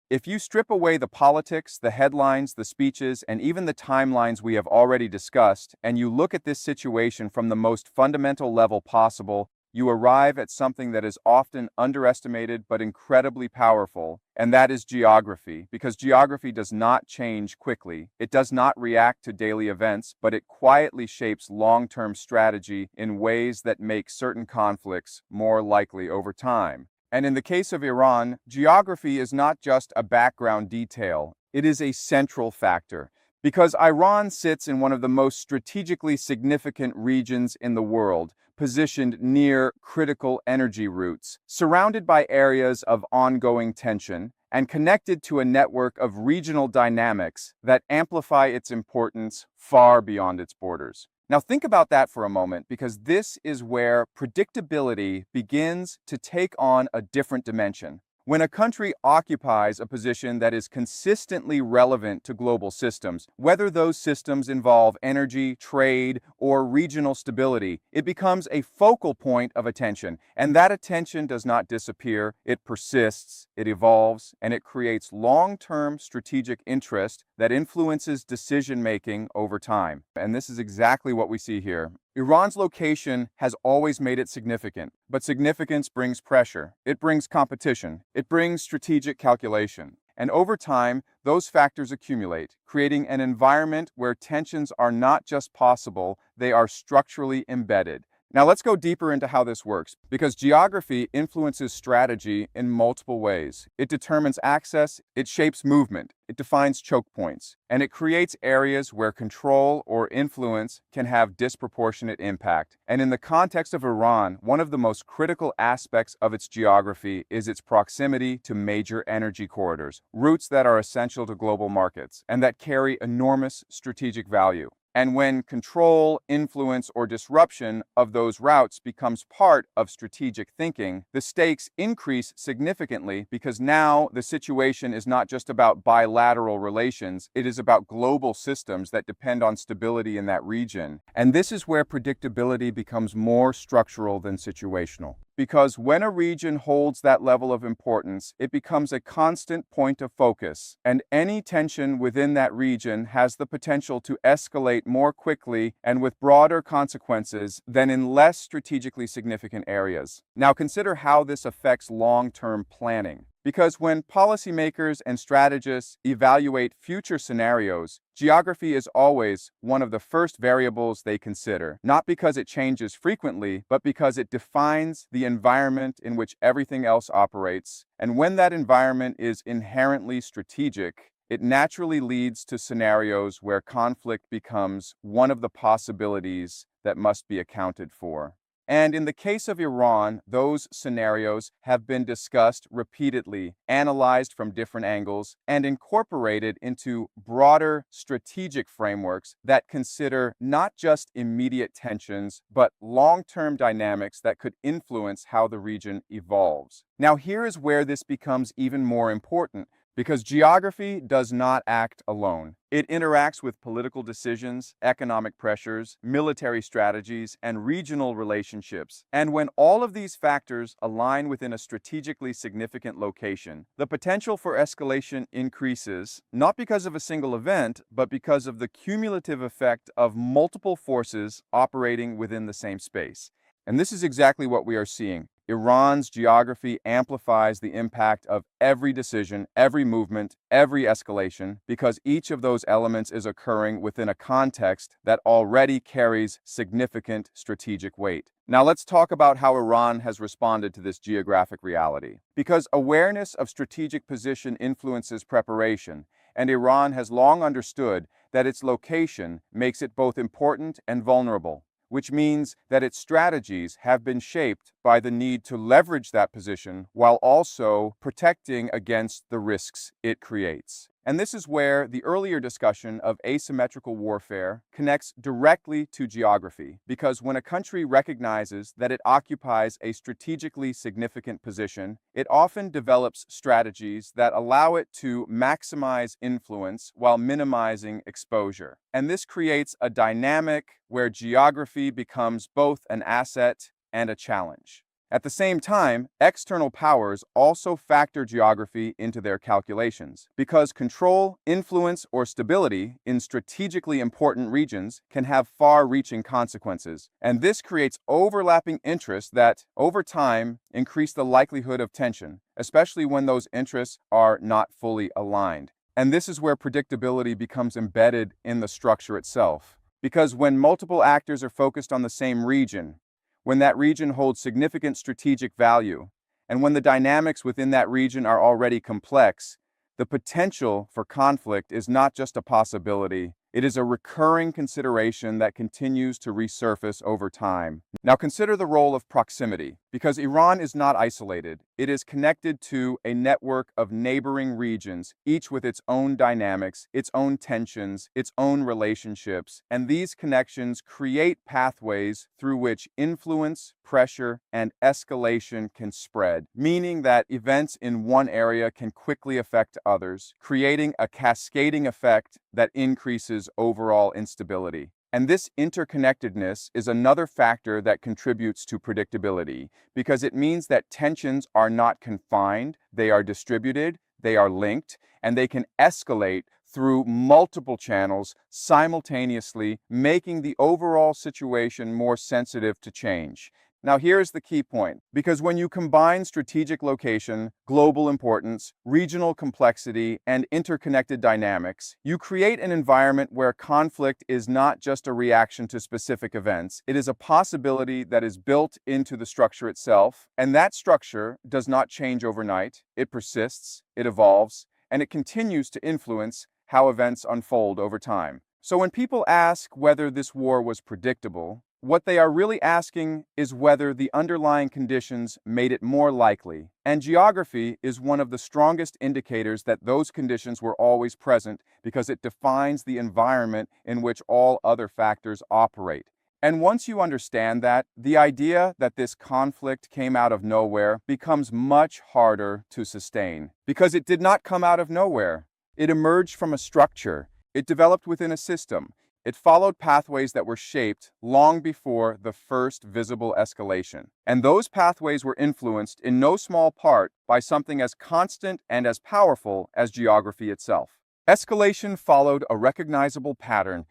If you strip away the politics, the headlines, the speeches, and even the timelines we have already discussed, and you look at this situation from the most fundamental level possible, you arrive at something that is often underestimated but incredibly powerful, and that is geography, because geography does not change quickly. It does not react to daily events, but it quietly shapes long-term strategy in ways that make certain conflicts more likely over time. And in the case of Iran, geography is not just a background detail, it is a central factor. Because Iran sits in one of the most strategically significant regions in the world, positioned near critical energy routes, surrounded by areas of ongoing tension, and connected to a network of regional dynamics that amplify its importance far beyond its borders. Now think about that for a moment, because this is where predictability begins to take on a different dimension. When a country occupies a position that is consistently relevant to global systems, whether those systems involve energy, trade, or regional stability, it becomes a focal point of attention. And that attention does not disappear, it persists, it evolves, and it creates long-term strategic interest that influences decision-making over time. And this is exactly what we see here. Iran's location has always made it significant, but significance brings pressure. It brings competition. It brings strategic calculation. And over time, those factors accumulate, creating an environment where tensions are not just possible, they are structurally embedded. Now let's go deeper into how this works, because geography influences strategy in multiple ways. It determines access, it shapes movement, it defines choke points, and it creates areas where control or influence can have disproportionate impact. And in the context of Iran, one of the most critical aspects of its geography is its proximity to major energy corridors, routes that are essential to global markets and that carry enormous strategic value. And when control, influence, or disruption of those routes becomes part of strategic thinking, the stakes increase significantly because now the situation is not just about bilateral relations, it is about global systems that depend on stability in that region. And this is where predictability becomes more structural than situational. Because when a region holds that level of importance, it becomes a constant point of focus, and any tension within that region has the potential to escalate more quickly and with broader consequences than in less strategically significant areas. Now consider how this affects long-term planning. Because when policymakers and strategists evaluate future scenarios, geography is always one of the first variables they consider, not because it changes frequently, but because it defines the environment in which everything else operates. And when that environment is inherently strategic, it naturally leads to scenarios where conflict becomes one of the possibilities that must be accounted for. And in the case of Iran, those scenarios have been discussed repeatedly, analyzed from different angles, and incorporated into broader strategic frameworks that consider not just immediate tensions, but long-term dynamics that could influence how the region evolves. Now, here is where this becomes even more important, because geography does not act alone. It interacts with political decisions, economic pressures, military strategies, and regional relationships. And when all of these factors align within a strategically significant location, the potential for escalation increases, not because of a single event, but because of the cumulative effect of multiple forces operating within the same space. And this is exactly what we are seeing. Iran's geography amplifies the impact of every decision, every movement, every escalation, because each of those elements is occurring within a context that already carries significant strategic weight. Now let's talk about how Iran has responded to this geographic reality. Because awareness of strategic position influences preparation, and Iran has long understood that its location makes it both important and vulnerable, which means that its strategies have been shaped by the need to leverage that position while also protecting against the risks it creates. And this is where the earlier discussion of asymmetrical warfare connects directly to geography, because when a country recognizes that it occupies a strategically significant position, it often develops strategies that allow it to maximize influence while minimizing exposure. And this creates a dynamic where geography becomes both an asset and a challenge. At the same time, external powers also factor geography into their calculations, because control, influence, or stability in strategically important regions can have far-reaching consequences. And this creates overlapping interests that, over time, increase the likelihood of tension, especially when those interests are not fully aligned. And this is where predictability becomes embedded in the structure itself. Because when multiple actors are focused on the same region, when that region holds significant strategic value, and when the dynamics within that region are already complex, the potential for conflict is not just a possibility, it is a recurring consideration that continues to resurface over time. Now consider the role of proximity, because Iran is not isolated. It is connected to a network of neighboring regions, each with its own dynamics, its own tensions, its own relationships, and these connections create pathways through which influence, pressure, and escalation can spread, meaning that events in one area can quickly affect others, creating a cascading effect that increases overall instability. And this interconnectedness is another factor that contributes to predictability, because it means that tensions are not confined, they are distributed, they are linked, and they can escalate through multiple channels simultaneously, making the overall situation more sensitive to change. Now, here's the key point, because when you combine strategic location, global importance, regional complexity, and interconnected dynamics, you create an environment where conflict is not just a reaction to specific events. It is a possibility that is built into the structure itself, and that structure does not change overnight. It persists, it evolves, and it continues to influence how events unfold over time. So when people ask whether this war was predictable, what they are really asking is whether the underlying conditions made it more likely. And geography is one of the strongest indicators that those conditions were always present because it defines the environment in which all other factors operate. And once you understand that, the idea that this conflict came out of nowhere becomes much harder to sustain. Because it did not come out of nowhere. It emerged from a structure. It developed within a system. It followed pathways that were shaped long before the first visible escalation. And those pathways were influenced in no small part by something as constant and as powerful as geography itself. Escalation followed a recognizable pattern.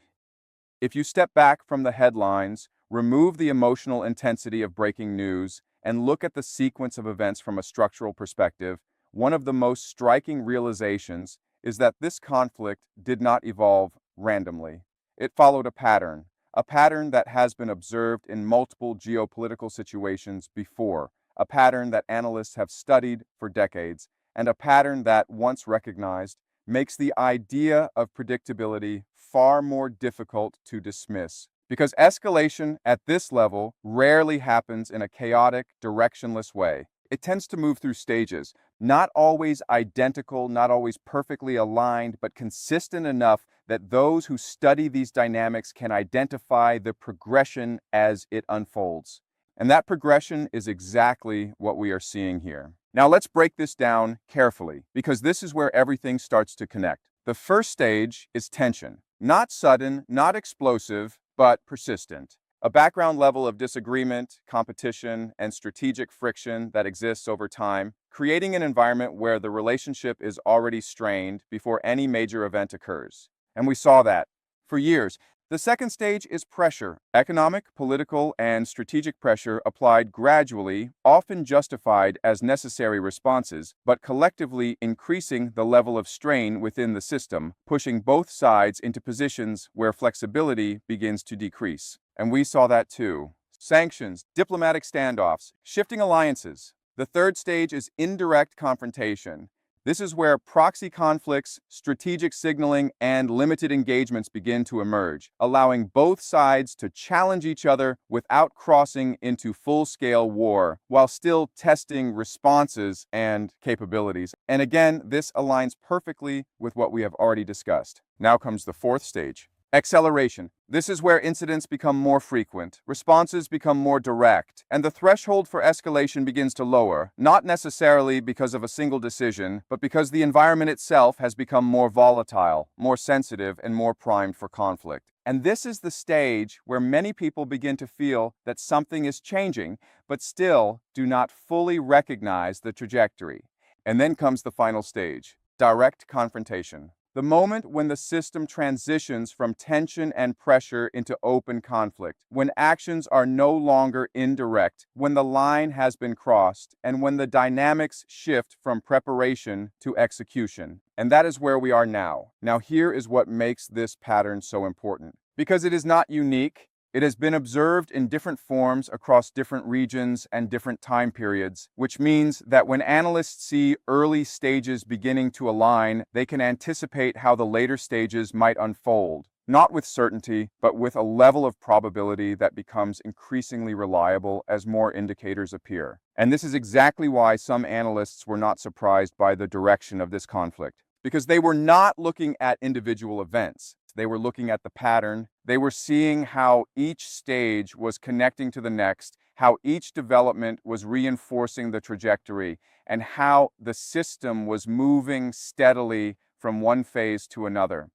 If you step back from the headlines, remove the emotional intensity of breaking news, and look at the sequence of events from a structural perspective, one of the most striking realizations is that this conflict did not evolve randomly. It followed a pattern that has been observed in multiple geopolitical situations before, a pattern that analysts have studied for decades, and a pattern that, once recognized, makes the idea of predictability far more difficult to dismiss. Because escalation at this level rarely happens in a chaotic, directionless way. It tends to move through stages, not always identical, not always perfectly aligned, but consistent enough that those who study these dynamics can identify the progression as it unfolds. And that progression is exactly what we are seeing here. Now let's break this down carefully, because this is where everything starts to connect. The first stage is tension. Not sudden, not explosive, but persistent. A background level of disagreement, competition, and strategic friction that exists over time, creating an environment where the relationship is already strained before any major event occurs. And we saw that for years. The second stage is pressure. Economic, political, and strategic pressure applied gradually, often justified as necessary responses, but collectively increasing the level of strain within the system, pushing both sides into positions where flexibility begins to decrease. And we saw that too. Sanctions, diplomatic standoffs, shifting alliances. The third stage is indirect confrontation. This is where proxy conflicts, strategic signaling, and limited engagements begin to emerge, allowing both sides to challenge each other without crossing into full-scale war, while still testing responses and capabilities. And again, this aligns perfectly with what we have already discussed. Now comes the fourth stage. Acceleration. This is where incidents become more frequent, responses become more direct, and the threshold for escalation begins to lower, not necessarily because of a single decision, but because the environment itself has become more volatile, more sensitive, and more primed for conflict. And this is the stage where many people begin to feel that something is changing, but still do not fully recognize the trajectory. And then comes the final stage, direct confrontation. The moment when the system transitions from tension and pressure into open conflict, when actions are no longer indirect, when the line has been crossed, and when the dynamics shift from preparation to execution. And that is where we are now. Now, here is what makes this pattern so important. Because it is not unique, it has been observed in different forms across different regions and different time periods, which means that when analysts see early stages beginning to align, they can anticipate how the later stages might unfold, not with certainty, but with a level of probability that becomes increasingly reliable as more indicators appear. And this is exactly why some analysts were not surprised by the direction of this conflict, because they were not looking at individual events. They were looking at the pattern. They were seeing how each stage was connecting to the next, how each development was reinforcing the trajectory, and how the system was moving steadily from one phase to another.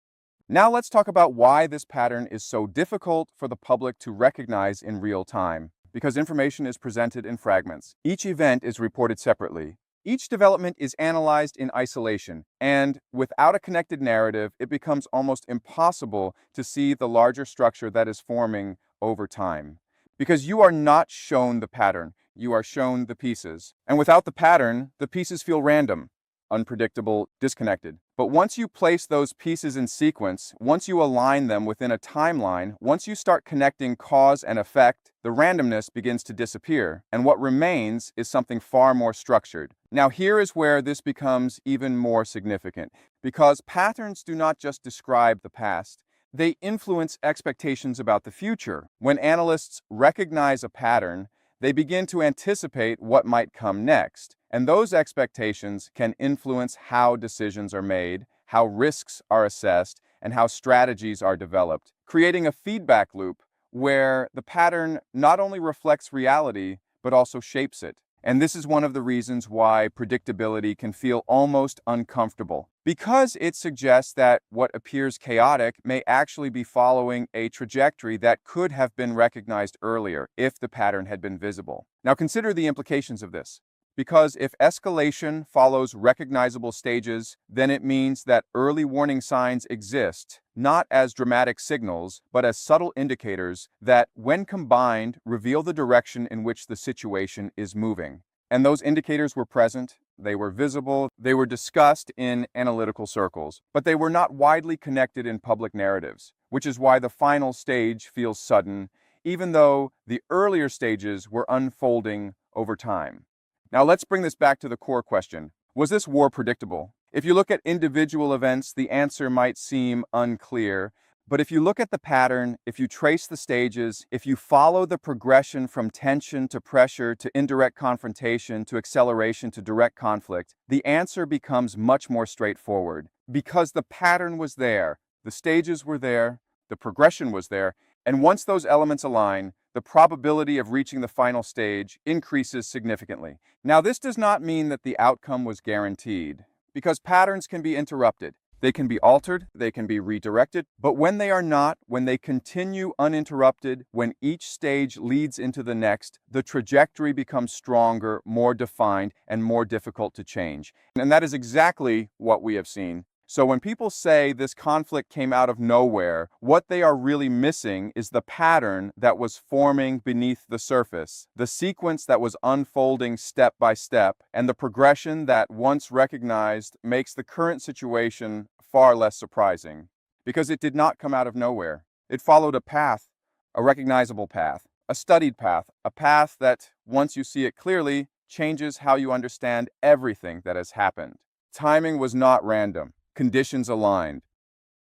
Now let's talk about why this pattern is so difficult for the public to recognize in real time. Because information is presented in fragments. Each event is reported separately. Each development is analyzed in isolation, and without a connected narrative, it becomes almost impossible to see the larger structure that is forming over time. Because you are not shown the pattern, you are shown the pieces. And without the pattern, the pieces feel random, unpredictable, disconnected. But once you place those pieces in sequence, once you align them within a timeline, once you start connecting cause and effect, the randomness begins to disappear, and what remains is something far more structured. Now, here is where this becomes even more significant, because patterns do not just describe the past, they influence expectations about the future. When analysts recognize a pattern, they begin to anticipate what might come next, and those expectations can influence how decisions are made, how risks are assessed, and how strategies are developed, creating a feedback loop where the pattern not only reflects reality, but also shapes it. And this is one of the reasons why predictability can feel almost uncomfortable, because it suggests that what appears chaotic may actually be following a trajectory that could have been recognized earlier if the pattern had been visible. Now consider the implications of this. Because if escalation follows recognizable stages, then it means that early warning signs exist, not as dramatic signals, but as subtle indicators that, when combined, reveal the direction in which the situation is moving. And those indicators were present, they were visible, they were discussed in analytical circles, but they were not widely connected in public narratives, which is why the final stage feels sudden, even though the earlier stages were unfolding over time. Now let's bring this back to the core question. Was this war predictable? If you look at individual events, the answer might seem unclear. But if you look at the pattern, if you trace the stages, if you follow the progression from tension to pressure to indirect confrontation to acceleration to direct conflict, the answer becomes much more straightforward. Because the pattern was there, the stages were there, the progression was there, and once those elements align, the probability of reaching the final stage increases significantly. Now, this does not mean that the outcome was guaranteed, because patterns can be interrupted. They can be altered, they can be redirected, but when they are not, when they continue uninterrupted, when each stage leads into the next, the trajectory becomes stronger, more defined, and more difficult to change. And that is exactly what we have seen. So when people say this conflict came out of nowhere, what they are really missing is the pattern that was forming beneath the surface, the sequence that was unfolding step by step, and the progression that, once recognized, makes the current situation far less surprising. Because it did not come out of nowhere. It followed a path, a recognizable path, a studied path, a path that, once you see it clearly, changes how you understand everything that has happened. Timing was not random. Conditions aligned.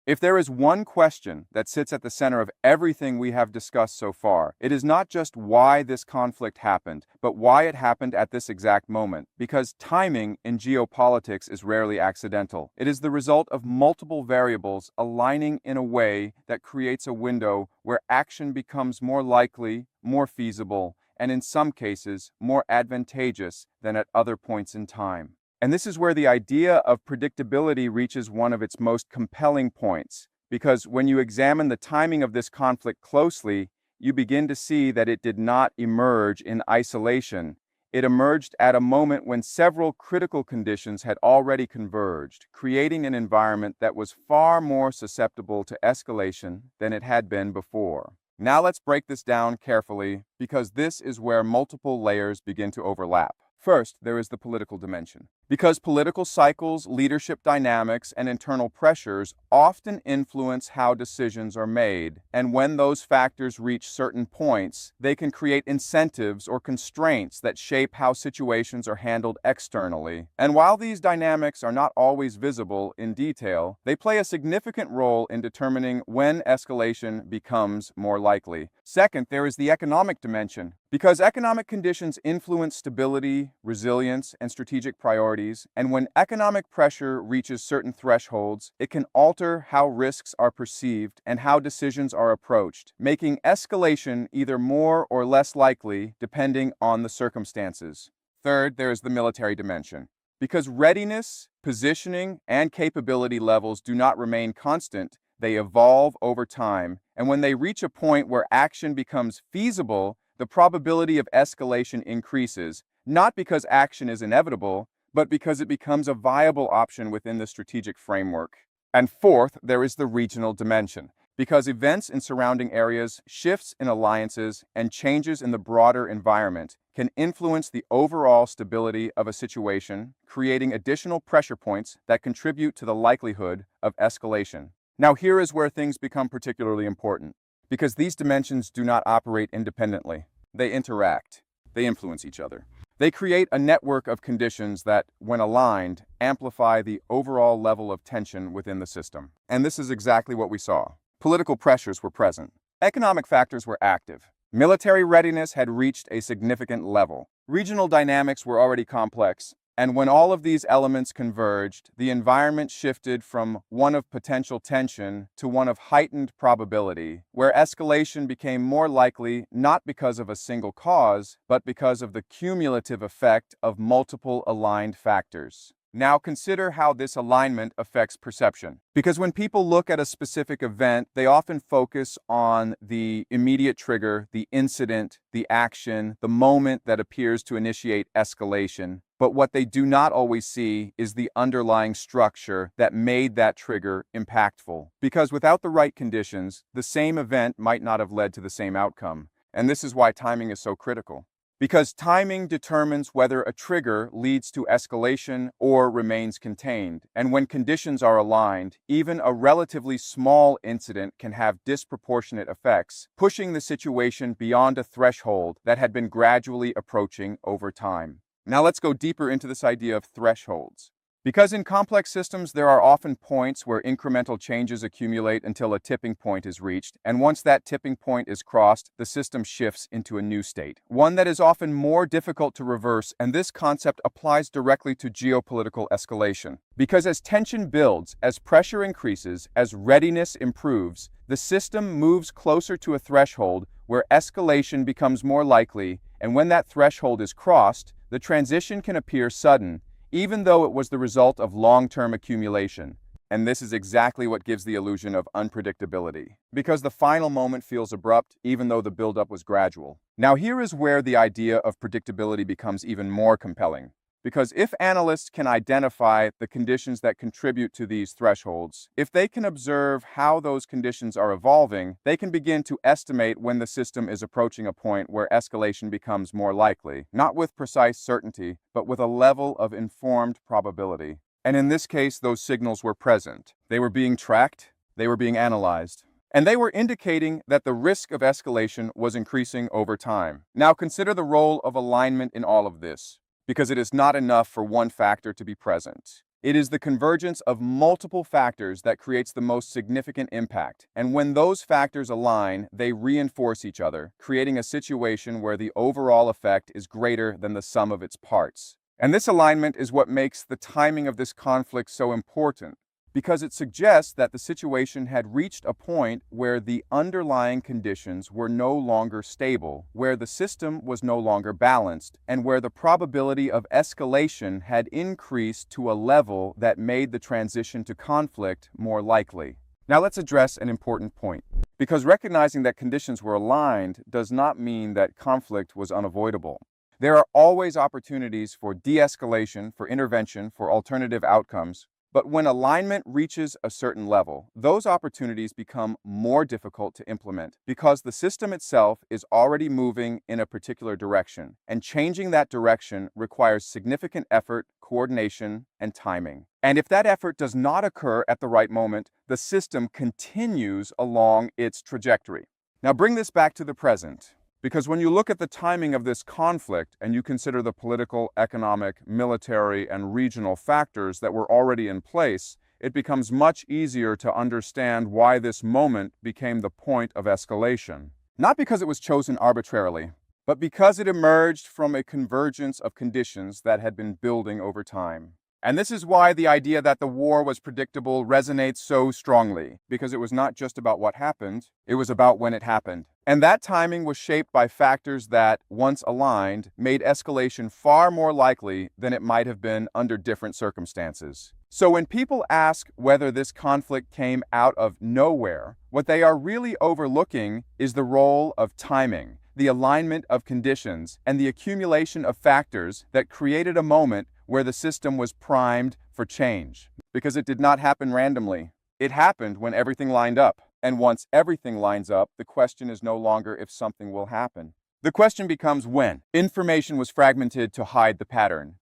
If there is one question that sits at the center of everything we have discussed so far, it is not just why this conflict happened, but why it happened at this exact moment. Because timing in geopolitics is rarely accidental. It is the result of multiple variables aligning in a way that creates a window where action becomes more likely, more feasible, and in some cases, more advantageous than at other points in time. And this is where the idea of predictability reaches one of its most compelling points, because when you examine the timing of this conflict closely, you begin to see that it did not emerge in isolation. It emerged at a moment when several critical conditions had already converged, creating an environment that was far more susceptible to escalation than it had been before. Now let's break this down carefully, because this is where multiple layers begin to overlap. First, there is the political dimension. Because political cycles, leadership dynamics, and internal pressures often influence how decisions are made, and when those factors reach certain points, they can create incentives or constraints that shape how situations are handled externally. And while these dynamics are not always visible in detail, they play a significant role in determining when escalation becomes more likely. Second, there is the economic dimension. Because economic conditions influence stability, resilience, and strategic priorities, and when economic pressure reaches certain thresholds, it can alter how risks are perceived and how decisions are approached, making escalation either more or less likely depending on the circumstances. Third, there is the military dimension. Because readiness, positioning, and capability levels do not remain constant, they evolve over time, and when they reach a point where action becomes feasible, the probability of escalation increases, not because action is inevitable, but because it becomes a viable option within the strategic framework. And fourth, there is the regional dimension, because events in surrounding areas, shifts in alliances, and changes in the broader environment can influence the overall stability of a situation, creating additional pressure points that contribute to the likelihood of escalation. Now, here is where things become particularly important, because these dimensions do not operate independently. They interact. They influence each other. They create a network of conditions that, when aligned, amplify the overall level of tension within the system. And this is exactly what we saw. Political pressures were present. Economic factors were active. Military readiness had reached a significant level. Regional dynamics were already complex. And when all of these elements converged, the environment shifted from one of potential tension to one of heightened probability, where escalation became more likely not because of a single cause, but because of the cumulative effect of multiple aligned factors. Now consider how this alignment affects perception. Because when people look at a specific event, they often focus on the immediate trigger, the incident, the action, the moment that appears to initiate escalation. But what they do not always see is the underlying structure that made that trigger impactful. Because without the right conditions, the same event might not have led to the same outcome. And this is why timing is so critical. Because timing determines whether a trigger leads to escalation or remains contained. And when conditions are aligned, even a relatively small incident can have disproportionate effects, pushing the situation beyond a threshold that had been gradually approaching over time. Now let's go deeper into this idea of thresholds. Because in complex systems, there are often points where incremental changes accumulate until a tipping point is reached, and once that tipping point is crossed, the system shifts into a new state, one that is often more difficult to reverse, and this concept applies directly to geopolitical escalation. Because as tension builds, as pressure increases, as readiness improves, the system moves closer to a threshold where escalation becomes more likely, and when that threshold is crossed, the transition can appear sudden, even though it was the result of long-term accumulation. And this is exactly what gives the illusion of unpredictability, because the final moment feels abrupt, even though the buildup was gradual. Now here is where the idea of predictability becomes even more compelling. Because if analysts can identify the conditions that contribute to these thresholds, if they can observe how those conditions are evolving, they can begin to estimate when the system is approaching a point where escalation becomes more likely, not with precise certainty, but with a level of informed probability. And in this case, those signals were present. They were being tracked, they were being analyzed, and they were indicating that the risk of escalation was increasing over time. Now consider the role of alignment in all of this. Because it is not enough for one factor to be present. It is the convergence of multiple factors that creates the most significant impact. And when those factors align, they reinforce each other, creating a situation where the overall effect is greater than the sum of its parts. And this alignment is what makes the timing of this conflict so important, because it suggests that the situation had reached a point where the underlying conditions were no longer stable, where the system was no longer balanced, and where the probability of escalation had increased to a level that made the transition to conflict more likely. Now let's address an important point, because recognizing that conditions were aligned does not mean that conflict was unavoidable. There are always opportunities for de-escalation, for intervention, for alternative outcomes. But when alignment reaches a certain level, those opportunities become more difficult to implement because the system itself is already moving in a particular direction, and changing that direction requires significant effort, coordination, and timing. And if that effort does not occur at the right moment, the system continues along its trajectory. Now bring this back to the present. Because when you look at the timing of this conflict and you consider the political, economic, military, and regional factors that were already in place, it becomes much easier to understand why this moment became the point of escalation. Not because it was chosen arbitrarily, but because it emerged from a convergence of conditions that had been building over time. And this is why the idea that the war was predictable resonates so strongly, because it was not just about what happened, it was about when it happened. And that timing was shaped by factors that, once aligned, made escalation far more likely than it might have been under different circumstances. So when people ask whether this conflict came out of nowhere, what they are really overlooking is the role of timing. the alignment of conditions, and the accumulation of factors that created a moment where the system was primed for change. Because it did not happen randomly. It happened when everything lined up. And once everything lines up, the question is no longer if something will happen. The question becomes when. Information was fragmented to hide the pattern.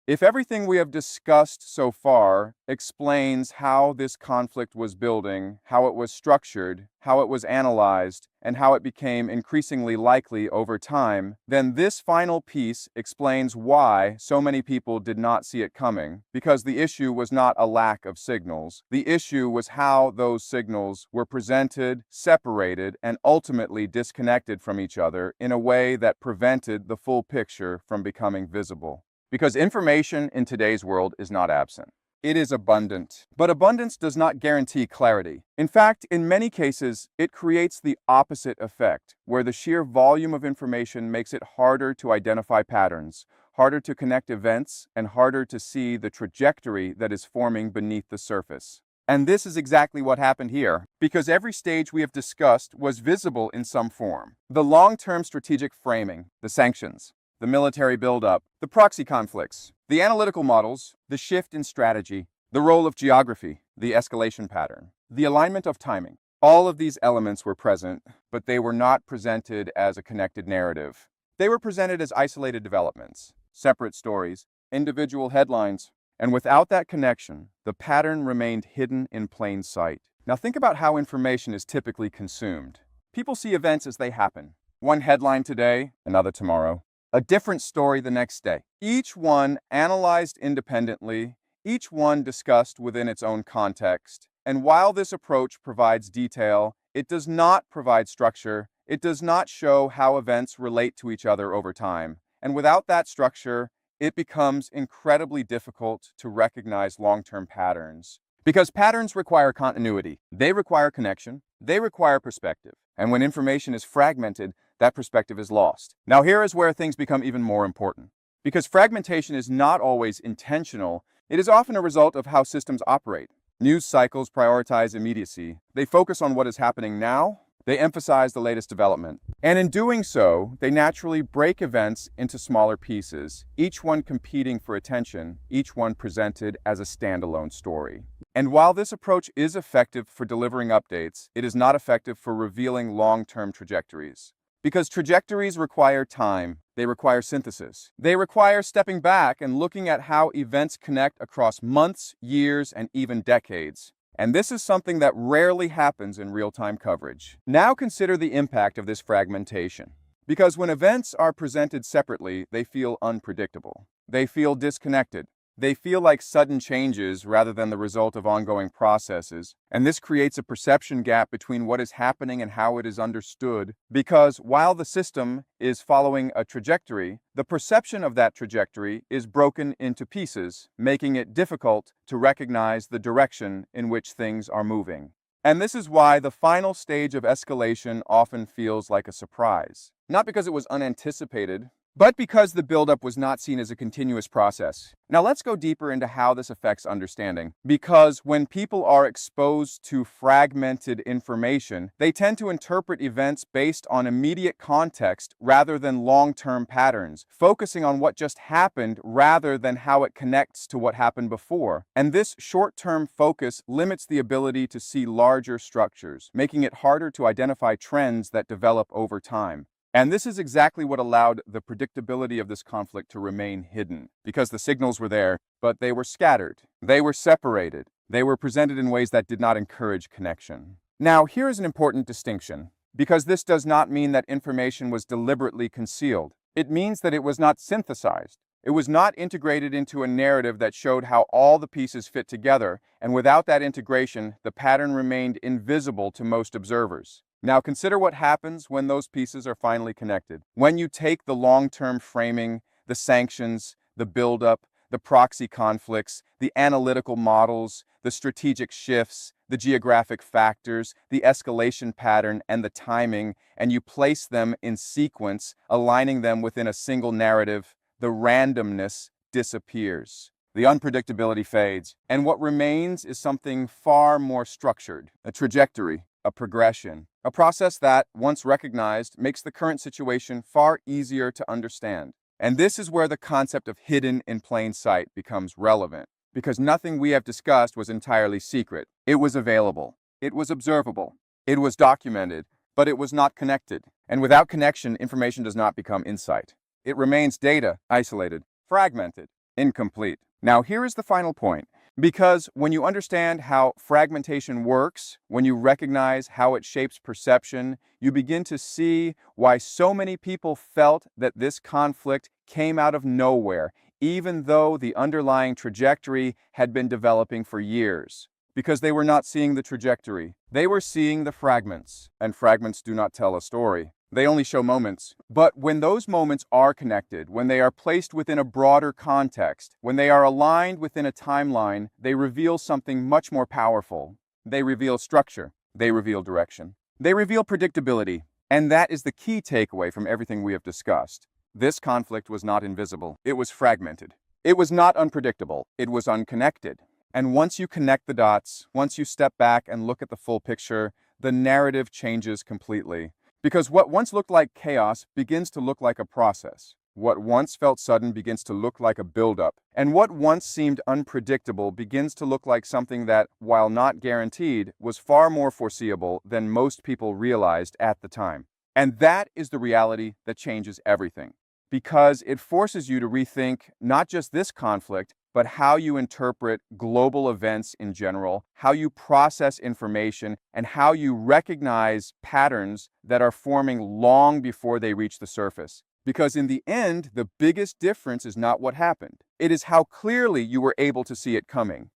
If everything we have discussed so far explains how this conflict was building, how it was structured, how it was analyzed, and how it became increasingly likely over time, then this final piece explains why so many people did not see it coming, because the issue was not a lack of signals. The issue was how those signals were presented, separated, and ultimately disconnected from each other in a way that prevented the full picture from becoming visible. Because information in today's world is not absent. It is abundant. But abundance does not guarantee clarity. In fact, in many cases, it creates the opposite effect, where the sheer volume of information makes it harder to identify patterns, harder to connect events, and harder to see the trajectory that is forming beneath the surface. And this is exactly what happened here, because every stage we have discussed was visible in some form. The long-term strategic framing, the sanctions, the military buildup, the proxy conflicts, the analytical models, the shift in strategy, the role of geography, the escalation pattern, the alignment of timing. All of these elements were present, but they were not presented as a connected narrative. They were presented as isolated developments, separate stories, individual headlines, and without that connection, the pattern remained hidden in plain sight. Now think about how information is typically consumed. People see events as they happen. One headline today, another tomorrow. A different story the next day. Each one analyzed independently, each one discussed within its own context. And while this approach provides detail, it does not provide structure. It does not show how events relate to each other over time. And without that structure, it becomes incredibly difficult to recognize long-term patterns. Because patterns require continuity. They require connection. They require perspective. And when information is fragmented, that perspective is lost. Now here is where things become even more important. Because fragmentation is not always intentional, it is often a result of how systems operate. News cycles prioritize immediacy. They focus on what is happening now. They emphasize the latest development. And in doing so, they naturally break events into smaller pieces, each one competing for attention, each one presented as a standalone story. And while this approach is effective for delivering updates, it is not effective for revealing long-term trajectories. Because trajectories require time, they require synthesis. They require stepping back and looking at how events connect across months, years, and even decades. And this is something that rarely happens in real-time coverage. Now consider the impact of this fragmentation. Because when events are presented separately, they feel unpredictable. They feel disconnected. They feel like sudden changes rather than the result of ongoing processes. And this creates a perception gap between what is happening and how it is understood. Because while the system is following a trajectory, the perception of that trajectory is broken into pieces, making it difficult to recognize the direction in which things are moving. And this is why the final stage of escalation often feels like a surprise. Not because it was unanticipated, but because the buildup was not seen as a continuous process. Now let's go deeper into how this affects understanding. Because when people are exposed to fragmented information, they tend to interpret events based on immediate context rather than long-term patterns, focusing on what just happened rather than how it connects to what happened before. And this short-term focus limits the ability to see larger structures, making it harder to identify trends that develop over time. And this is exactly what allowed the predictability of this conflict to remain hidden, because the signals were there, but they were scattered, they were separated, they were presented in ways that did not encourage connection. Now, here is an important distinction, because this does not mean that information was deliberately concealed. It means that it was not synthesized. It was not integrated into a narrative that showed how all the pieces fit together, and without that integration, the pattern remained invisible to most observers. Now consider what happens when those pieces are finally connected. When you take the long-term framing, the sanctions, the buildup, the proxy conflicts, the analytical models, the strategic shifts, the geographic factors, the escalation pattern, and the timing, and you place them in sequence, aligning them within a single narrative, the randomness disappears. The unpredictability fades, and what remains is something far more structured, a trajectory, a progression, a process that, once recognized, makes the current situation far easier to understand. And this is where the concept of hidden in plain sight becomes relevant, because nothing we have discussed was entirely secret. It was available. It was observable. It was documented, but it was not connected. And without connection, information does not become insight. It remains data, isolated, fragmented, incomplete. Now, here is the final point. Because when you understand how fragmentation works, when you recognize how it shapes perception, you begin to see why so many people felt that this conflict came out of nowhere, even though the underlying trajectory had been developing for years. Because they were not seeing the trajectory. They were seeing the fragments. And fragments do not tell a story. They only show moments. But when those moments are connected, when they are placed within a broader context, when they are aligned within a timeline, they reveal something much more powerful. They reveal structure. They reveal direction. They reveal predictability. And that is the key takeaway from everything we have discussed. This conflict was not invisible. It was fragmented. It was not unpredictable. It was unconnected. And once you connect the dots, once you step back and look at the full picture, the narrative changes completely. Because what once looked like chaos begins to look like a process. What once felt sudden begins to look like a buildup. And what once seemed unpredictable begins to look like something that, while not guaranteed, was far more foreseeable than most people realized at the time. And that is the reality that changes everything. Because it forces you to rethink not just this conflict, but how you interpret global events in general, how you process information, and how you recognize patterns that are forming long before they reach the surface. Because in the end, the biggest difference is not what happened. It is how clearly you were able to see it coming.